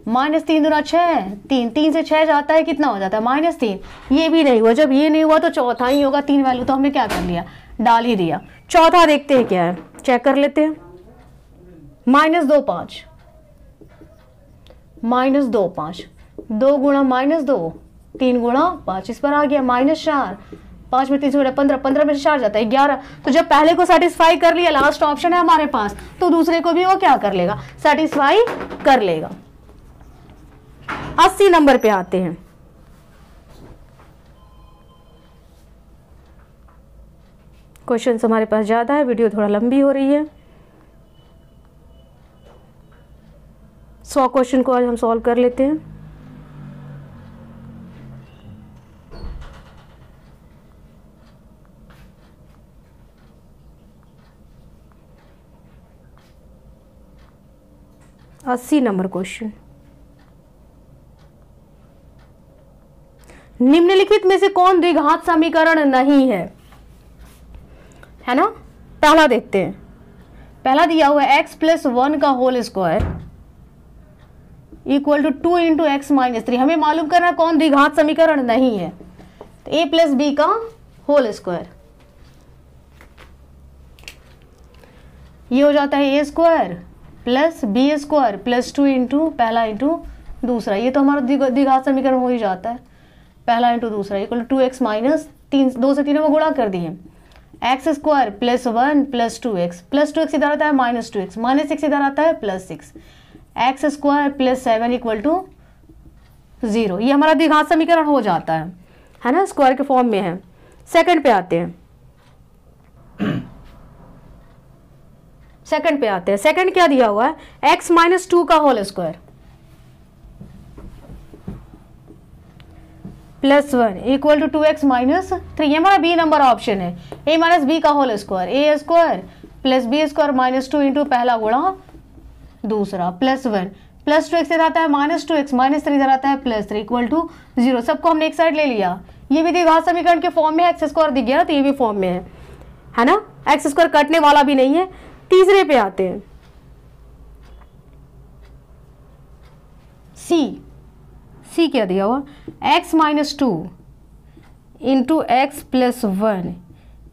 -3 दूना 6, 3 से 6 जाता है, कितना हो जाता है -3, ये भी नहीं हुआ। जब ये नहीं हुआ तो चौथा ही होगा, 3 वैल्यू तो हमने क्या कर लिया, डाल ही दिया। चौथा देखते हैं क्या है, चेक कर लेते हैं। -2 5, -2 5, 2 गुणा -2 3 गुणा 5, इस पर आ गया -4, 5 में 3 से 15, 15 में से 4 जाता है 11। तो जब पहले को सेटिस्फाई कर लिया, लास्ट ऑप्शन है हमारे पास, तो दूसरे को भी वो क्या कर लेगा, सेटिस्फाई कर लेगा। 80 नंबर पे आते हैं। क्वेश्चंस हमारे पास ज्यादा है, वीडियो थोड़ा लंबी हो रही है। 100 क्वेश्चन को आज हम सॉल्व कर लेते हैं। अस्सी नंबर क्वेश्चन, निम्नलिखित में से कौन द्विघात समीकरण नहीं है ना। पहला देखते हैं, पहला दिया हुआ है x + 1 का whole square equal to 2 × x - 3। हमें मालूम करना है कौन द्विघात समीकरण नहीं है, तो a + b का होल स्क्वायर, ये हो जाता है a² + b² + 2 × पहला × दूसरा, ये तो हमारा द्विघात समीकरण हो ही जाता है, पहला × दूसरा इक्वल टू 2x - 3, 2 से 3 में गुणा कर दिए, x² + 1 + 2x इधर आता है -2x, -6 इधर आता है +6, x² + 7 = 0। ये हमारा द्विघात समीकरण हो जाता है ना, स्क्वायर के फॉर्म में है। सेकंड पे आते हैं, सेकंड क्या दिया हुआ है, x - 2 का whole square +1 equal to 2x - 3। ये हमारा बी नंबर ऑप्शन है, a - b का होल स्क्वायर, a² + b² - 2 × पहला गुणा दूसरा +1 + 2x इधर आता है -2x, -3 इधर आता है +3 इक्वल टू 0। सबको हमने एक साइड ले लिया, ये भी द्विघात समीकरण के फॉर्म में x² दिख गया ना, तो ये भी फॉर्म में है ना, x² कटने वाला भी नहीं है। तीसरे पे आते हैं, सी क्या दिया हुआ, x - 2 × x + 1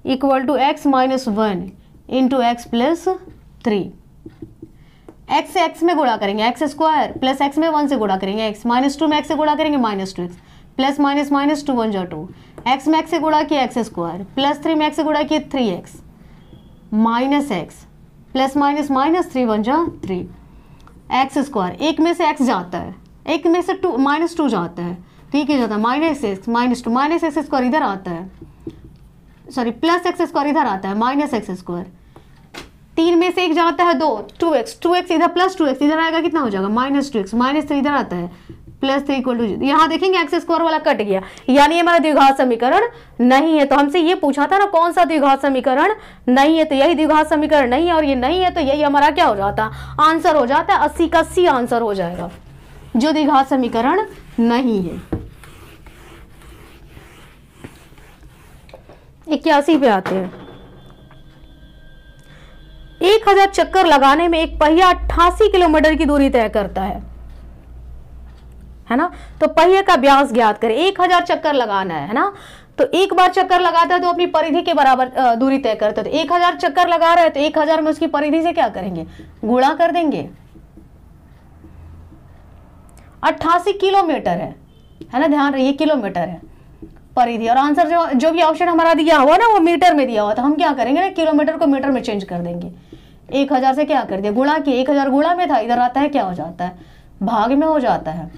equal to x - 1 × x + 3। x से x में गुणा करेंगे, x² + x में 1 से गुणा करेंगे, x -2 में x से गुणा करेंगे -2x, प्लस माइनस -2 1 जा 2, x में x से गुणा किया x² +3 में x से गुणा किया 3x -x प्लस माइनस -3 1 जा 3 x²। एक में से x जाता है, एक में से -2 जाता है, तो ये क्या जाता है -x -2 इधर आता है, सॉरी +x² इधर आता है -x²। 3 में से एक जाता है 2x इधर +2x इधर आएगा, कितना हो जाएगा -2x -3 इधर आता है +3 इक्वल टू, यहाँ देखेंगे x² वाला कट गया, यानी ये हमारा द्विघात समीकरण नहीं है। तो हमसे ये पूछा था ना कौन सा द्विघात समीकरण नहीं है, तो यही द्विघात समीकरण नहीं है और ये नहीं है, तो यही हमारा क्या हो जाता है, आंसर हो जाता है। 80 का C आंसर हो जाएगा, जो द्विघात समीकरण नहीं है। 81 पे आते हैं। 1000 चक्कर लगाने में एक पहिया 88 किलोमीटर की दूरी तय करता है ना, तो पहिए का व्यास ज्ञात करें। 1000 चक्कर लगाना है ना, तो एक बार चक्कर लगाता है तो अपनी परिधि के बराबर दूरी तय करता है। तो 1000 चक्कर लगा रहे हैं तो 1000 में उसकी परिधि से क्या करेंगे, गुणा कर देंगे। 88 किलोमीटर है ना, ध्यान रहिए किलोमीटर है परिधि, और आंसर जो भी ऑप्शन हमारा दिया हुआ ना वो मीटर में दिया हुआ, तो हम क्या करेंगे ना, किलोमीटर को मीटर में चेंज कर देंगे। 1000 से क्या कर दिया, गुणा किया, 1000 गुणा में था, इधर आता है क्या हो जाता है, भाग में हो जाता है।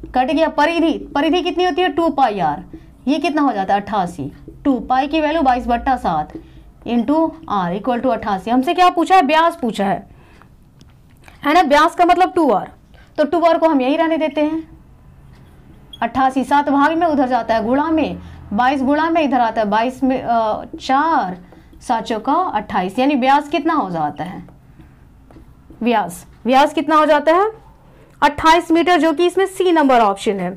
कट गया। परिधि, परिधि कितनी होती है 2 पाई आर, ये कितना हो जाता है 88। 2 पाई की value 22/7 into r equal to 88। हमसे क्या पूछा है, व्यास पूछा है ना। व्यास का मतलब 2r, तो 2r को हम यही रहने देते हैं। 88 7 भाग में उधर जाता है गुणा में, 22 गुणा में इधर आता है 22 में 4 7 चौका 28, यानी व्यास कितना हो जाता है, व्यास कितना हो जाता है 28 मीटर, जो कि इसमें सी नंबर ऑप्शन है।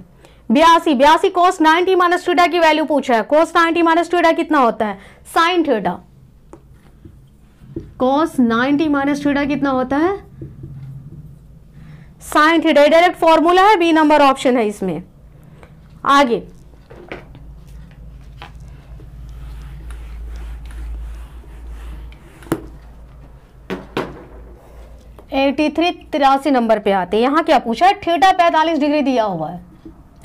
82 cos 90 माइनस थीटा की वैल्यू पूछा है। cos 90 माइनस थीटा कितना होता है sine theta. cos 90 minus theta कितना होता है साइन थीटा, डायरेक्ट फॉर्मूला है, बी नंबर ऑप्शन है इसमें। आगे 83 नंबर पे आते हैं। यहाँ क्या पूछा है, थीटा 45 डिग्री दिया हुआ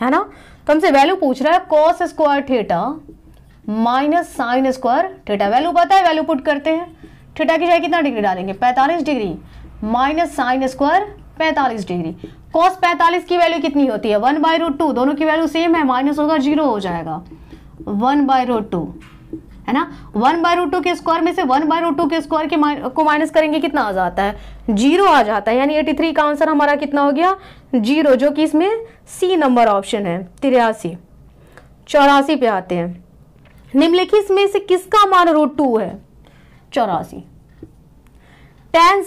है ना। तो हमसे वैल्यू पूछ रहा है cos square theta minus sine square theta. Value पता है, वैल्यू पुट करते हैं। थीटा की जगह कितना डिग्री डालेंगे 45 degree minus sine square 45 degree. cos 45 की वैल्यू कितनी होती है 1/√2, दोनों की वैल्यू सेम है, माइनस होगा 0 हो जाएगा 1/√2 है ना। 1/√2 के स्क्वायर में से 1/√2 के स्क्वायर को माइनस करेंगे, कितना आ जाता है 0 आ जाता है। यानी 83 का आंसर हमारा कितना हो गया 0, जो कि इसमें सी नंबर ऑप्शन है। 84 पे आते हैं। निम्नलिखित में से किसका मान √2 है 84। tan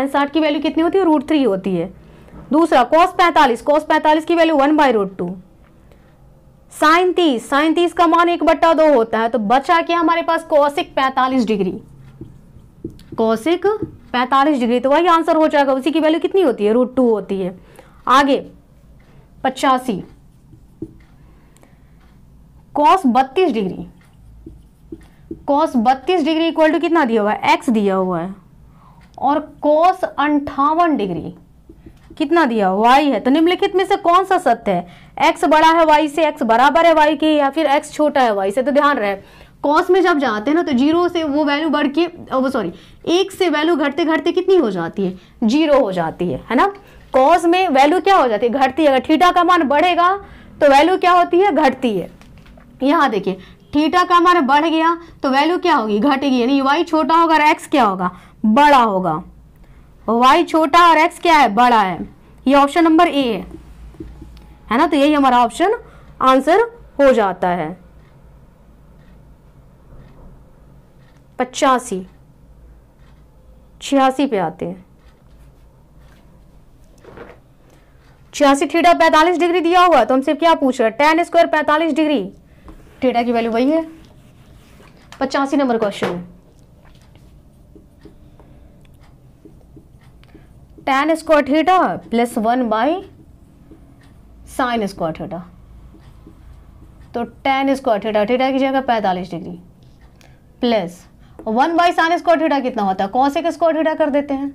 60 की वैल्यू कितनी होती है √3 होती है। दूसरा cos 45 की वैल्यू 1/√2। साइन 30 का मान 1/2 होता है। तो बचा क्या हमारे पास cosic 45 डिग्री, cosic 45 डिग्री, तो वही आंसर हो जाएगा। उसी की वैल्यू कितनी होती है √2 होती है। आगे 85 cos 32 degree, cos 32 degree equal to कितना दिया हुआ है x दिया हुआ है, और cos 58 डिग्री कितना दिया y है। तो निम्नलिखित में से कौन सा सत्य है, x बड़ा है y से, x बराबर है y के, या फिर x छोटा है y से। तो ध्यान रहे cos में जब जाते हैं ना तो 0 से वो वैल्यू बढ़ के 1 से वैल्यू घटते घटते कितनी हो जाती है 0 हो जाती है ना। cos में वैल्यू क्या हो जाती है घटती है। अगर थीटा का मान बढ़ेगा तो वैल्यू क्या होती है घटती है। यहाँ देखिए थीटा का मान बढ़ गया तो वैल्यू क्या होगी घटेगी, यानी y छोटा होगा और x क्या होगा बड़ा होगा। y छोटा और x क्या है बड़ा है। ये ऑप्शन नंबर ए है ना। तो यही हमारा ऑप्शन आंसर हो जाता है। 85 86 पे आते हैं। 86 थीटा 45 डिग्री दिया हुआ, तो हमसे क्या पूछ रहा है tan स्क्वायर 45 डिग्री, थीटा की वैल्यू वही है। 85 नंबर क्वेश्चन है। tan square theta plus 1 sine square theta, तो tan स्क्वायर थीटा, थीटा की जगह 45 degree plus 1 sine square theta कितना होता है cos स्क्वायर थीटा कर देते हैं।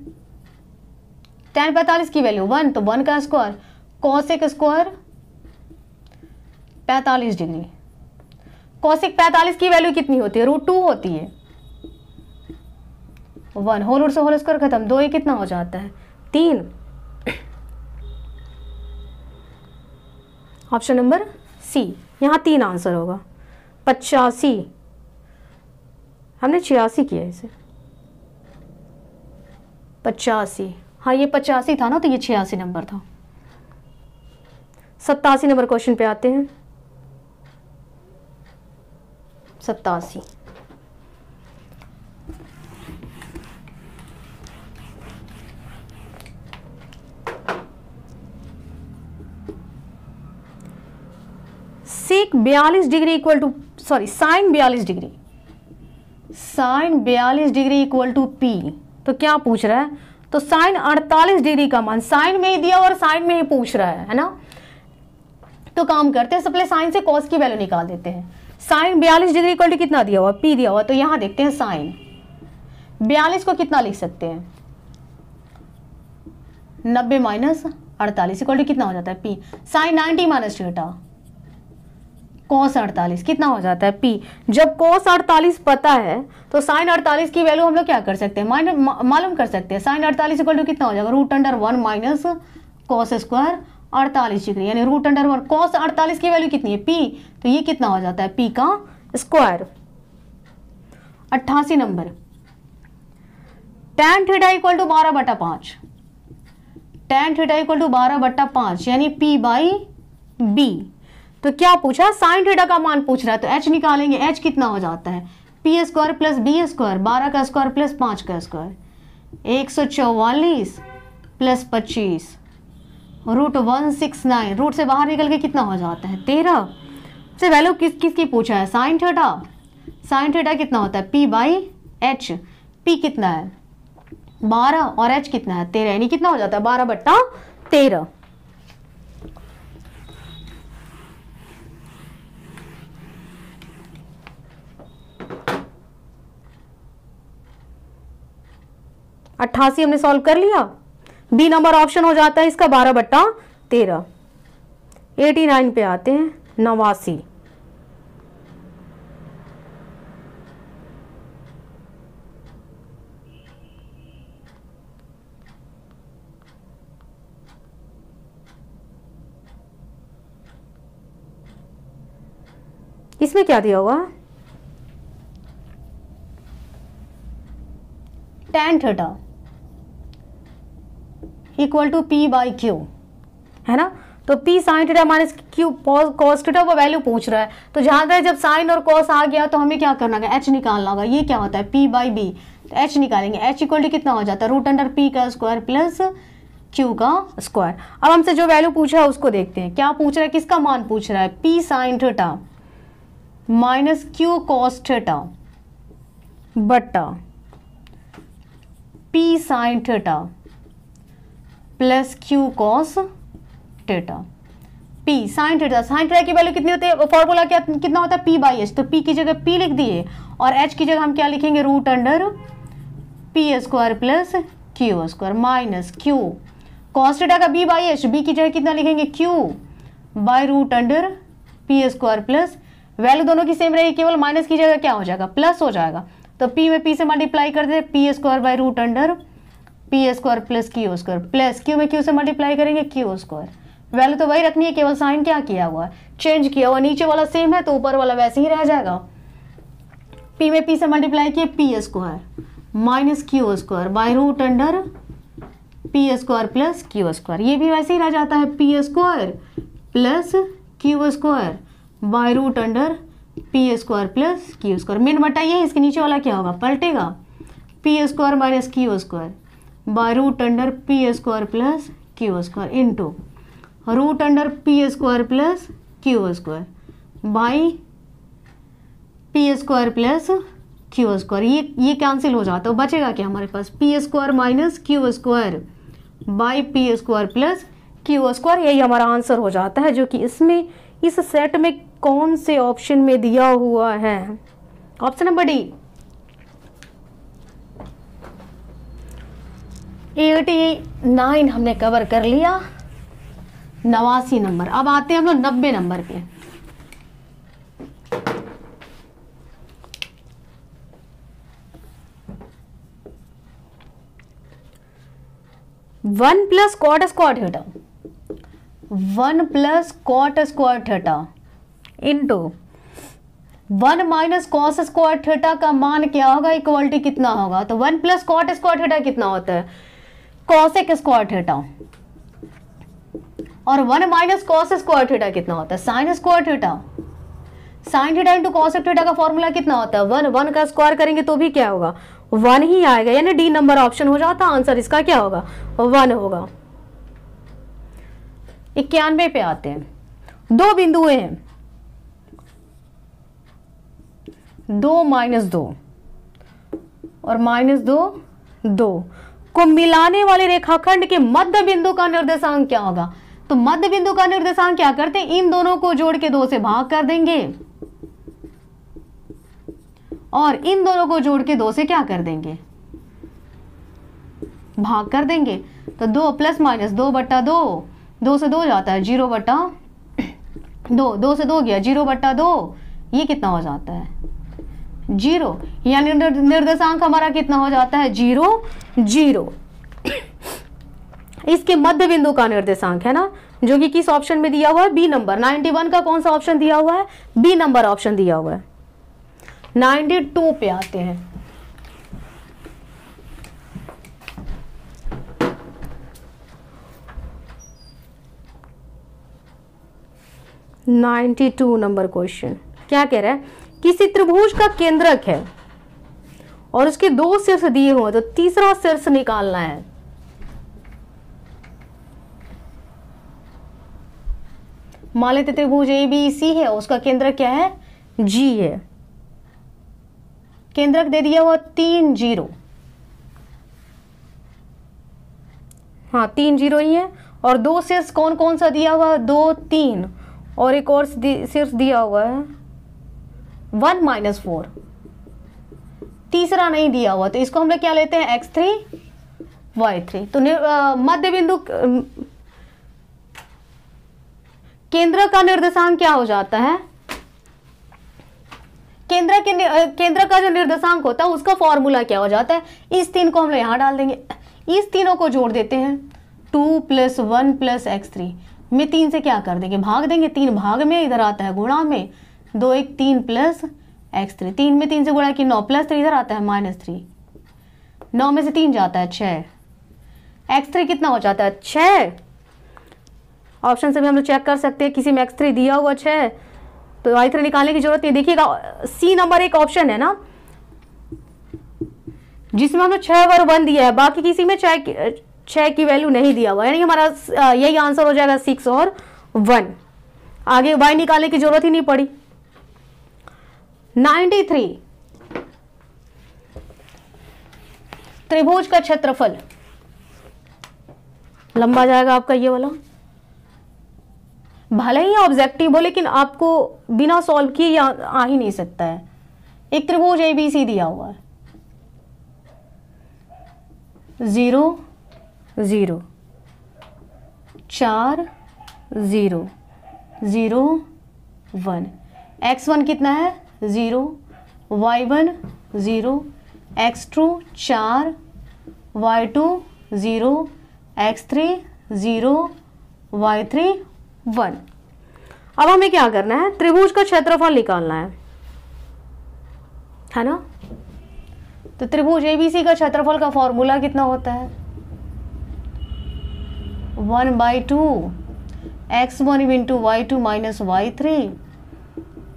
tan 45 की वैल्यू 1, तो 1 का square cos square 45 degree. cos 45 की वैल्यू कितनी होती है √2 होती है। 1 होल रूट से होल स्क्वायर खत्म, 2 कितना हो जाता है 3। ऑप्शन नंबर सी, यहाँ 3 आंसर होगा। 85 हमने 86 किया इसे 85, हाँ ये 85 था ना, तो ये 86 नंबर था। 87 नंबर क्वेश्चन पे आते हैं। 87 sec 42 degree equal to sine 42 degree, sine 42 degree equal to p. तो क्या पूछ रहा है, तो साइन 48 डिग्री का मान साइन में ही दिया और साइन में ही पूछ रहा है ना। तो काम करते हैं, सबसे पहले साइन से कॉस की वैल्यू निकाल देते हैं। साइन 42 डिग्री इक्वल टू कितना दिया हुआ पी दिया हुआ, तो यहां देखते हैं साइन 42 को कितना लिख सकते हैं 90 माइनस 48 इक्वल टू कितना हो जाता है p. Sine 90 minus theta cos 48 कितना हो जाता है पी। जब cos 48 पता है तो साइन 48 की वैल्यू हम लोग क्या कर सकते हैं मालूम कर सकते हैं। साइन 48 इक्वल टू कितना हो जाएगा √1 माइनस cos स्क्वायर 48 डिग्री, यानी रूट अंडर वन कॉस 48 की वैल्यू कितनी है p, तो ये कितना हो जाता है p का square. 88 number tan theta equal to 12/5, tan theta equal to 12/5 यानी p बाई b। तो क्या पूछा, साइन थीटा का मान पूछ रहा है, तो h निकालेंगे, h कितना हो जाता है p square plus b square, 12 का स्क्वायर प्लस 5 का स्क्वायर, 144 प्लस 25 रूट 169, रूट से बाहर निकल के कितना हो जाता है 13। से वैल्यू किसकी पूछा है, साइन थीटा, साइन थीटा कितना होता है p बाई h, p कितना है 12 और h कितना है 13, यानी कितना हो जाता है 12/13। अट्ठासी हमने सॉल्व कर लिया, बी नंबर ऑप्शन हो जाता है इसका 12/13। 89 पे आते हैं, 89। इसमें क्या दिया हुआ, tan theta equal to p by q, है ना। तो p sine theta minus q cos theta वो वैल्यू पूछ रहा है, तो जहां तक जब साइन और कॉस आ गया तो हमें क्या करना है, h निकालना होगा। ये क्या होता है p बाई b, तो h निकालेंगे, h इक्वल टू कितना हो जाता है रूट अंडर p का स्क्वायर प्लस q का स्क्वायर। अब हमसे जो वैल्यू पूछा है उसको देखते हैं, क्या पूछ रहा है, किसका मान पूछ रहा है, p sine theta minus q cos theta बट्टा p sine theta plus Q cos theta. p sine theta, sine theta की वैल्यू कितनी होती है, फॉर्मूला क्या कितना होता है p बाई एच, तो p की जगह p लिख दिए और h की जगह हम क्या लिखेंगे root under p square plus q square minus q cos theta का b बाई एच, b की जगह कितना लिखेंगे q by root under p square plus, value दोनों की सेम रहेगी, केवल माइनस की जगह क्या हो जाएगा प्लस हो जाएगा, तो p में p से मल्टीप्लाई कर दे, p square by root under p square plus q square plus q में q से मल्टीप्लाई करेंगे q स्क्वायर, वैल्यू तो वही रखनी है, केवल साइन क्या किया हुआ है चेंज किया हुआ, नीचे वाला सेम है तो ऊपर वाला वैसे ही रह जाएगा। p में p से मल्टीप्लाई किए p square minus q square by root under p square plus q square, ये भी वैसे ही रह जाता है p square plus q square by root under p square plus q square, main बटा ये है, इसके नीचे वाला क्या होगा पलटेगा, p square minus q square by root under p square plus q square into root under p square plus q square by p square plus q square, ये कैंसिल हो जाता है, बचेगा क्या हमारे पास p square minus q square by p square plus q square, यही हमारा आंसर हो जाता है, जो कि इसमें इस सेट में कौन से ऑप्शन में दिया हुआ है, ऑप्शन नंबर डी। 89 हमने कवर कर लिया, 89 नंबर। अब आते हैं हम लोग 90 नंबर पे। One plus cot square theta, 1 plus cot square theta into 1 minus cos square theta का मान क्या होगा, इक्वलिटी कितना होगा, तो 1 प्लस कॉट स्क्वायर थीटा कितना होता है कॉसेक स्क्वायर थीटा, और 1 माइनस कॉस स्क्वायर थीटा कितना होता है sine square theta, sine theta into cosec theta का फॉर्मूला कितना होता है 1, 1 का स्क्वायर करेंगे तो भी क्या होगा 1 ही आएगा, यानी डी नंबर ऑप्शन हो जाता, आंसर इसका क्या होगा 1 होगा। 91 पे आते हैं, दो बिंदुएं हैं 2 माइनस 2 और माइनस 2 2 को मिलाने वाले रेखाखंड के मध्य बिंदु का निर्देशांक क्या होगा, तो मध्य बिंदु का निर्देशांक क्या करते हैं, इन दोनों को जोड़ के 2 से भाग कर देंगे और इन दोनों को जोड़ के 2 से क्या कर देंगे भाग कर देंगे, तो 2 प्लस माइनस 2/2, 2 से 2 जाता है 0/2, 2 से 2 गया 0/2, ये कितना हो जाता है 0, यानी निर्देशांक हमारा कितना हो जाता है 0 0। इसके मध्य बिंदु का निर्देशांक है ना, जो कि किस ऑप्शन में दिया हुआ है, बी नंबर। 91 का कौन सा ऑप्शन दिया हुआ है, बी नंबर ऑप्शन दिया हुआ है। 92 पे आते हैं। नंबर क्वेश्चन क्या कह रहा है, किसी त्रिभुज का केंद्रक है और उसके 2 शीर्ष दिए हुए, तो तीसरा शीर्ष निकालना है। मान लेते त्रिभुज ABC है, उसका केंद्रक क्या है, G है। केंद्रक दे दिया हुआ 3 0, हाँ 3 0 ही है। और 2 शीर्ष कौन कौन सा दिया हुआ है, 2 3, और एक और शीर्ष दिया हुआ है 1 -4, तीसरा नहीं दिया हुआ, तो इसको हम लोग क्या लेते हैं, x3 y3। तो मध्य बिंदु केंद्र का निर्देशांक क्या हो जाता है, केंद्र का जो निर्देशांक होता है उसका फॉर्मूला क्या हो जाता है, इस 3 को हम लोग यहां डाल देंगे, इस तीनों को जोड़ देते हैं। 2 + 1 + x3 में 3 से क्या कर देंगे, भाग देंगे। 3 भाग में, इधर आता है गुणा में, 2 1 3 + x3, 3 में 3 से गुणा की 9 + 3 इधर आता है -3, 9 में से 3 जाता है 6, x3 कितना हो जाता है 6। ऑप्शन से भी हम लोग चेक कर सकते हैं, किसी में x3 दिया हुआ 6, तो y3 निकालने की जरूरत नहीं। देखिएगा सी नंबर एक ऑप्शन है ना जिसमें हमने 6 और 1 दिया है, बाकी किसी में 6 की वैल्यू नहीं दिया हुआ, यानी हमारा यही आंसर हो जाएगा 6 और 1। आगे y निकालने की जरूरत ही नहीं पड़ी। 93 त्रिभुज का क्षेत्रफल लंबा जाएगा आपका ये वाला, भले ही ऑब्जेक्टिव हो लेकिन आपको बिना सॉल्व किए आ ही नहीं सकता है। एक त्रिभुज ABC दिया हुआ है, 0 0 4 0 0 1, x1 कितना है 0, y1 0, x2 4, y2 0, x3 0, y3 1। अब हमें क्या करना है, त्रिभुज का क्षेत्रफल निकालना है ना। तो त्रिभुज ABC का क्षेत्रफल का फॉर्मूला कितना होता है, 1/2 x1 × y2 - y3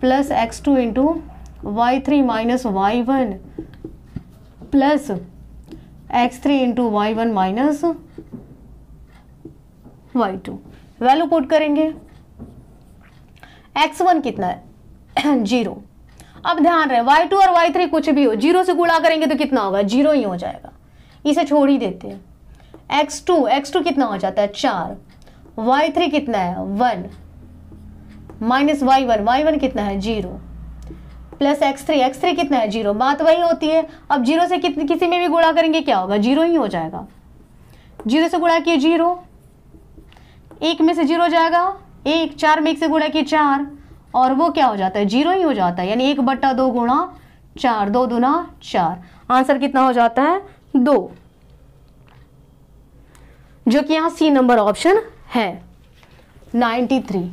plus x2 × y3 - y1 plus x3 × y1 - y2। Value put करेंगे, x1 कितना है 0। अब ध्यान रहे y2 और y3 कुछ भी हो, 0 से गुणा करेंगे तो कितना होगा, 0 ही हो जाएगा, इसे छोड़ ही देते हैं। x2 कितना हो जाता है 4, y3 कितना है 1 माइनस y1 कितना है 0 प्लस x3 कितना है 0, बात वही होती है। अब 0 से किसी में भी गुणा करेंगे क्या होगा, 0 ही हो जाएगा। 0 से गुणा किए 0, 1 में से 0 जाएगा 1, 4 में 1 से गुणा किए 4, और वो क्या हो जाता है 0 ही हो जाता है, यानी 1/2 गुणा 4, 2 दूना 4, आंसर कितना हो जाता है 2, जो कि यहां सी नंबर ऑप्शन है। 94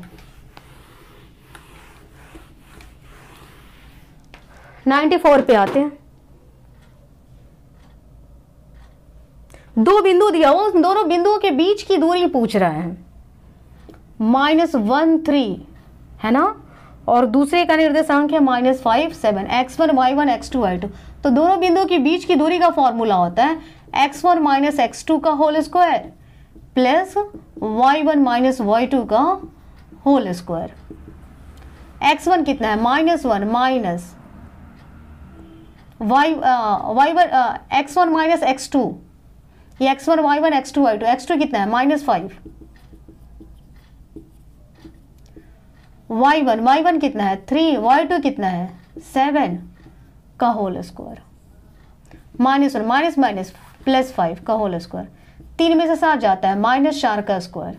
पे आते हैं। दो बिंदु दिया हुआ, उन दोनों बिंदुओं के बीच की दूरी पूछ रहा है, -1 3 है ना, और दूसरे का निर्देशांक है -5 7, x1 y1 x2 y2। तो दोनों बिंदुओं के बीच की दूरी का फॉर्मूला होता है x1 - x2 का whole square plus y1 - y2 का होल स्क्वायर। x1 कितना है -1 माइनस x1 - x2, ये x1 y1 x2 y2, x2 कितना है -5, y1 कितना है 3, y2 कितना है 7 का होल स्क्वायर, -1 माइनस माइनस +5 का होल स्क्वायर। 3 में से 7 जाता है -4 का स्क्वायर,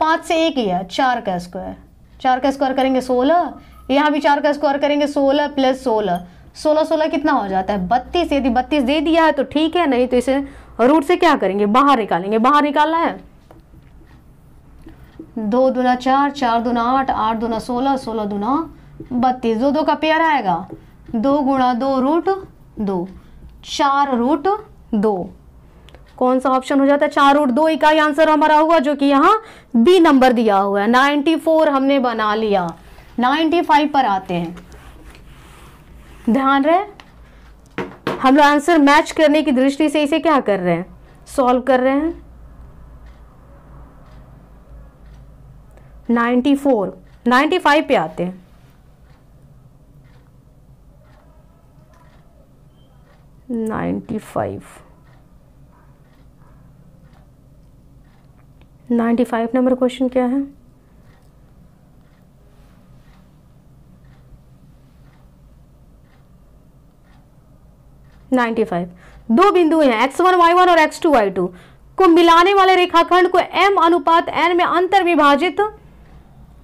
5 से 1 लिया 4 का स्क्वायर, 4 का स्क्वायर करेंगे 16, यहाँ भी 4 का स्क्वायर करेंगे 16 + 16, 16 कितना हो जाता है 32। यदि 32 दे दिया है तो ठीक है, नहीं तो इसे रूट से क्या करेंगे बाहर निकालेंगे, बाहर निकालना है 2 दूना 4, 4 दूना 8, 8 दूना 16, 16 दूना 32, 2 2 का पेयर आएगा, 2 गुणा 2 रूट 2, 4 रूट 2। कौन सा ऑप्शन हो जाता है? 4 रूट 2 इकाई आंसर हमारा होगा, जो कि यहाँ बी नंबर दिया हुआ है। 94 हमने बना लिया। 95 पर आते हैं। ध्यान रहे, हम लोग आंसर मैच करने की दृष्टि से इसे क्या कर रहे हैं? सॉल्व कर रहे हैं। 94, 95 पे आते हैं। नाइन्टी फाइव नंबर क्वेश्चन क्या है? दो बिंदु हैं x1 y1 और x2 y2 को मिलाने वाले रेखाखंड को m अनुपात n में अंतर विभाजित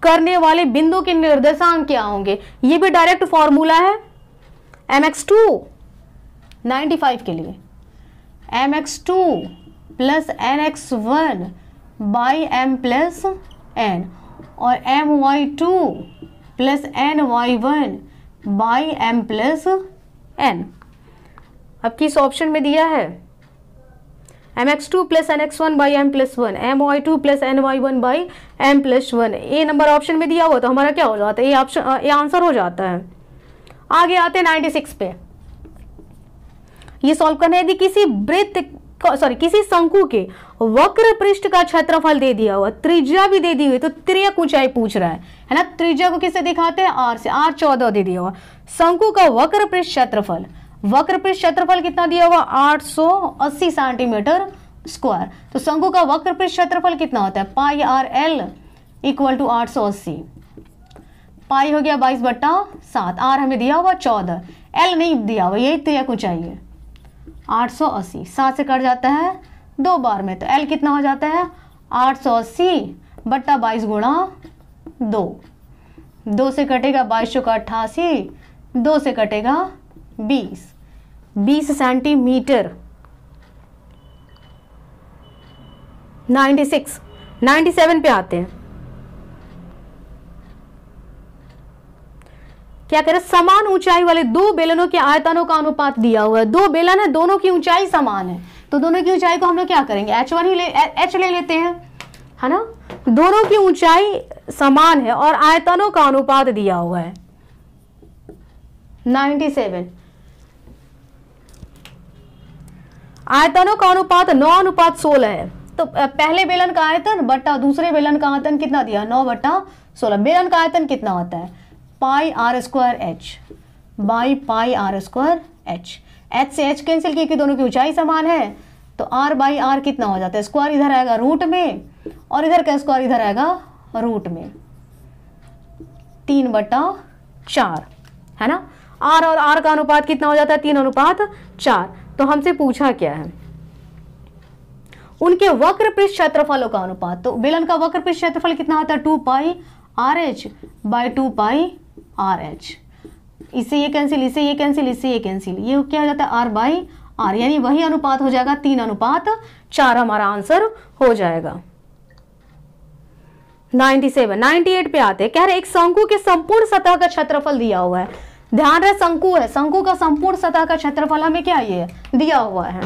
करने वाले बिंदु के निर्देशांक क्या होंगे? ये भी डायरेक्ट फॉर्मूला है mx2 95 के लिए, mx2 plus nx1 by m plus n और my2 plus ny1 by m plus n। अब किस ऑप्शन में दिया है? mx2 plus nx1 by m plus 1, my2 plus ny1 by m plus 1। A number option में दिया हुआ तो हमारा क्या हो जाता है? ये ऑप्शन, ये आंसर हो जाता है। आगे आते हैं 96 पे। ये सॉल्व करना है। यदि किसी किसी शंकु के वक्र पृष्ठ का क्षेत्रफल दे दिया हुआ, त्रिज्या भी दे दी हुई, तो तिर्यक ऊंचाई पूछ रहा है ना। त्रिज्या को किससे दिखाते हैं? आर से। आर 14 दे दिया हुआ। शंकु का वक्र पृष्ठ क्षेत्रफल, वक्र पृष्ठ क्षेत्रफल कितना दिया हुआ? 880 सेंटीमीटर स्क्वायर। तो शंकु का वक्र पृष्ठ क्षेत्रफल कितना होता है? Pi R L equal to 880। पाई हो गया 22/7, आर हमें दिया हुआ 14, एल नहीं दिया हुआ, यही तिर्यक ऊंचाई है 880। 7 से कट जाता है 2 बार में, तो एल कितना हो जाता है? 880/22 गुणा 2। 2 से कटेगा 22 का 88, 2 से कटेगा 20 सेंटीमीटर। 97 पे आते हैं। क्या कह रहे? समान ऊंचाई वाले दो बेलनों के आयतनों का अनुपात दिया हुआ है। दो बेलन है, दोनों की ऊंचाई समान है, तो दोनों की ऊंचाई को हम लोग क्या करेंगे? h1 ही h ले लेते हैं, है ना। दोनों की ऊंचाई समान है और आयतनों का अनुपात दिया हुआ है 97। आयतनों का अनुपात 9:16 है। तो पहले बेलन का आयतन बट्टा दूसरे बेलन का आयतन कितना दिया? 9/16। बेलन का आयतन कितना होता है? Pi r square h by pi r square h. H से एच कैंसिल किए कि दोनों की ऊंचाई समान है, तो आर बाई आर कितना हो जाता है? स्क्वायर इधर आएगा रूट में और इधर का स्क्वायर इधर आएगा रूट में, 3/4, है ना। आर और आर का अनुपात कितना हो जाता है? 3:4। तो हमसे पूछा क्या है? उनके वक्र पृष्ठ क्षेत्रफलों का अनुपात। तो बेलन का वक्र पृष्ठ क्षेत्रफल कितना होता है? 2 pi r h by 2 pi r h. इससे ये कैंसिल, इससे ये कैंसिल, इससे ये कैंसिल, ये क्या हो जाता है? आर बाई आर, यानी वही अनुपात हो जाएगा 3:4। हमारा आंसर हो जाएगा। 98 पे आते हैं। कह रहे एक शंकु के संपूर्ण सतह का क्षेत्रफल दिया हुआ है। ध्यान रहे शंकु है, शंकु का संपूर्ण सतह का क्षेत्रफल हमें क्या ये दिया हुआ है?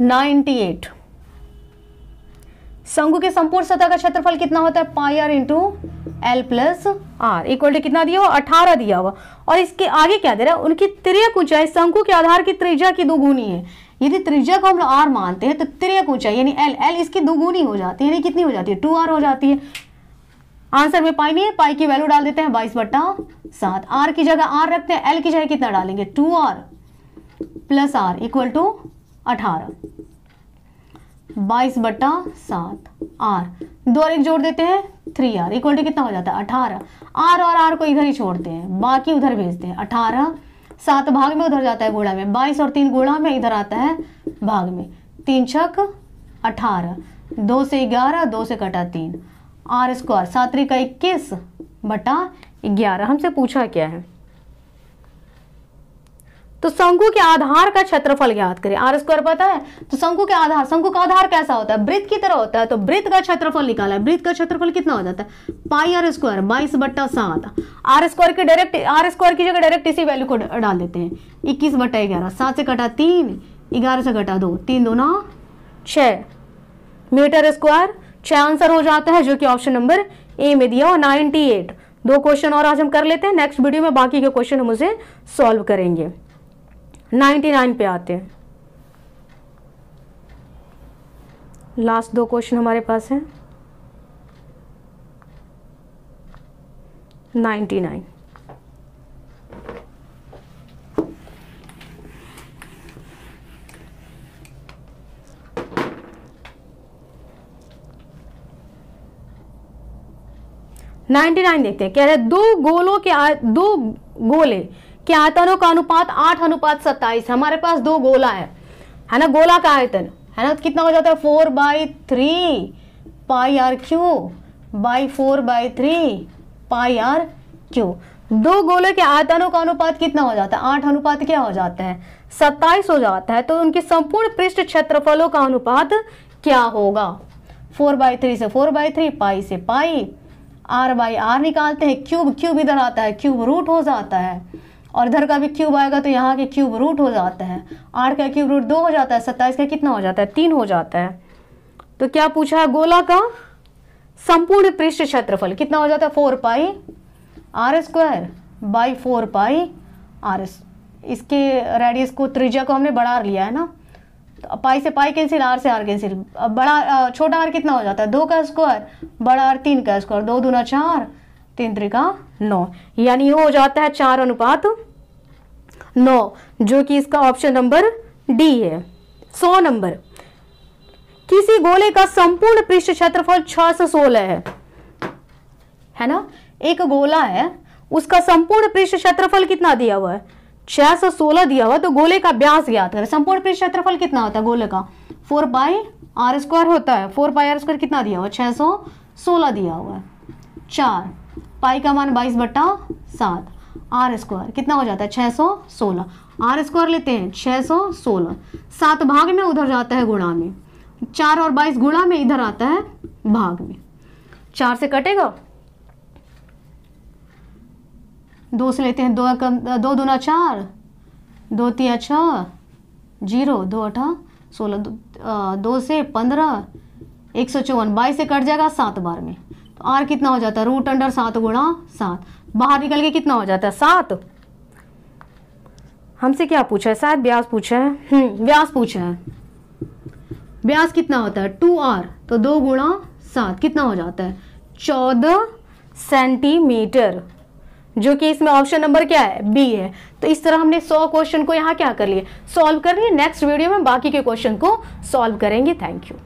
98। शंकु के संपूर्ण सतह का क्षेत्रफल कितना होता है? Pi r into l plus r equal to कितना दिया हुआ? 18 दिया हुआ। और इसके आगे क्या दे रहा है? उनकी तिर्यक ऊंचाई शंकु के आधार की त्रिज्या की दोगुनी है। यदि त्रिज्या को हम लोग आर मानते हैं तो तिर्यक ऊंचाई यानी एल इसकी दोगुनी हो जाती है, यानी कितनी हो जाती है? 2r हो जाती है। आंसर में पाई नहीं है, पाई की वैल्यू डाल देते हैं 22/7। आर की जगह आर रखते हैं, एल की जगह कितना डालेंगे? 2r plus r equal to 18। 22/7 r, 2 और 1 जोड़ देते हैं 3r इक्वल टू कितना हो जाता है? 18। आर और आर को इधर ही छोड़ते हैं, बाकी उधर भेजते हैं। 18 7 भाग में उधर जाता है गुणा में, 22 और 3 गुणा में इधर आता है भाग में। 3 छक 18, 2 से 11, 2 से कटा 3, आर स्क्वायर 7 3 का 21/11। हमसे पूछा क्या है? तो शंकु के आधार का क्षेत्रफल ज्ञात करें। आर स्क्वायर पता है, तो शंकु के आधार, शंकु का आधार कैसा होता है, वृत्त की तरह होता है, तो वृत्त का क्षेत्रफल निकाला है। वृत्त का क्षेत्रफल कितना हो जाता है, pi r square 22/7। Are square की जगह डायरेक्ट इसी वैल्यू को डाल देते हैं, 21/11। 7 से कटा 3, 11 से कटा 2, 3 दूना 6 मीटर स्क्वायर। 6 आंसर हो जाता है, जो कि ऑप्शन नंबर ए में दिया। और 98। 2 क्वेश्चन और आज हम कर लेते हैं, नेक्स्ट वीडियो में बाकी के क्वेश्चन हम उसे सॉल्व करेंगे। 99 पे आते हैं। लास्ट 2 क्वेश्चन हमारे पास हैं। 99 देखते हैं। कह रहे दो गोले के आयतनों का अनुपात 8:27। हमारे पास 2 गोला है ना, गोला का आयतन है ना, कितना हो जाता है 4/3 pi r cube by 4/3 pi r cube. 2 गोले के आयतनों का अनुपात कितना हो जाता है, 8 अनुपात क्या हो जाता है 27 हो जाता है। तो उनके संपूर्ण पृष्ठ क्षेत्रफलों का अनुपात क्या होगा, 4/3 से 4/3, पाई से पाई, r/r निकालते हैं। क्यूब इधर आता है, क्यूब रूट हो जाता है, और इधर का भी क्यूब आएगा तो यहाँ के क्यूब रूट हो जाता है। 8 का क्यूब रूट 2 हो जाता है, 27 का कितना हो जाता है 3 हो जाता है। तो क्या पूछा है, गोला का संपूर्ण पृष्ठ क्षेत्रफल कितना हो जाता है 4 r स्क्वायर बाई 4 r। इसके रेडियस को, त्रिज्या को हमने बढ़ा लिया है ना, तो पाई से पाई कैंसिल, आर से आर कैंसिल। अब बड़ा छोटा आर कितना हो जाता है 2 का स्क्वायर, बड़ा आर 3 का स्क्वायर, 2 दूना 4, 3 त्रिका 9, यानी ये हो जाता है 4:9, जो कि इसका ऑप्शन नंबर डी है। 100 नंबर, किसी गोले का संपूर्ण पृष्ठ क्षेत्रफल 616 है ना। एक गोला है, उसका संपूर्ण पृष्ठ क्षेत्रफल कितना दिया हुआ है 616 दिया हुआ। तो गोले का व्यास ज्ञात करें। संपूर्ण पृष्ठ क्षेत्रफल कितना होता है गोले का 4πr² होता है। 4πr² कितना दिया हुआ 616 दिया हुआ है। 4 पाई का मान 22/7, आर स्क्वायर कितना हो जाता है 616। आर स्क्वायर लेते हैं 616, 7 भाग में उधर जाता है गुणा में, 4 और 22 गुणा में इधर आता है भाग में। 4 से कटेगा, 2 से लेते हैं, 2 दूना 4, 2 तिया 6, 0, 2 8 16, 2 से 15, 154, 22 से कट जाएगा 7 बार में। तो आर कितना हो जाता है √7 गुणा 7, बाहर निकल के कितना हो जाता है 7। हमसे क्या पूछा है, शायद व्यास पूछा है। व्यास पूछा है। व्यास कितना होता है 2r, तो 2 गुणा 7 कितना हो जाता है 14 सेंटीमीटर, जो कि इसमें ऑप्शन नंबर क्या है बी है। तो इस तरह हमने 100 क्वेश्चन को यहाँ क्या कर लिए, सॉल्व कर लिए। नेक्स्ट वीडियो में बाकी के क्वेश्चन को सॉल्व करेंगे। Thank you.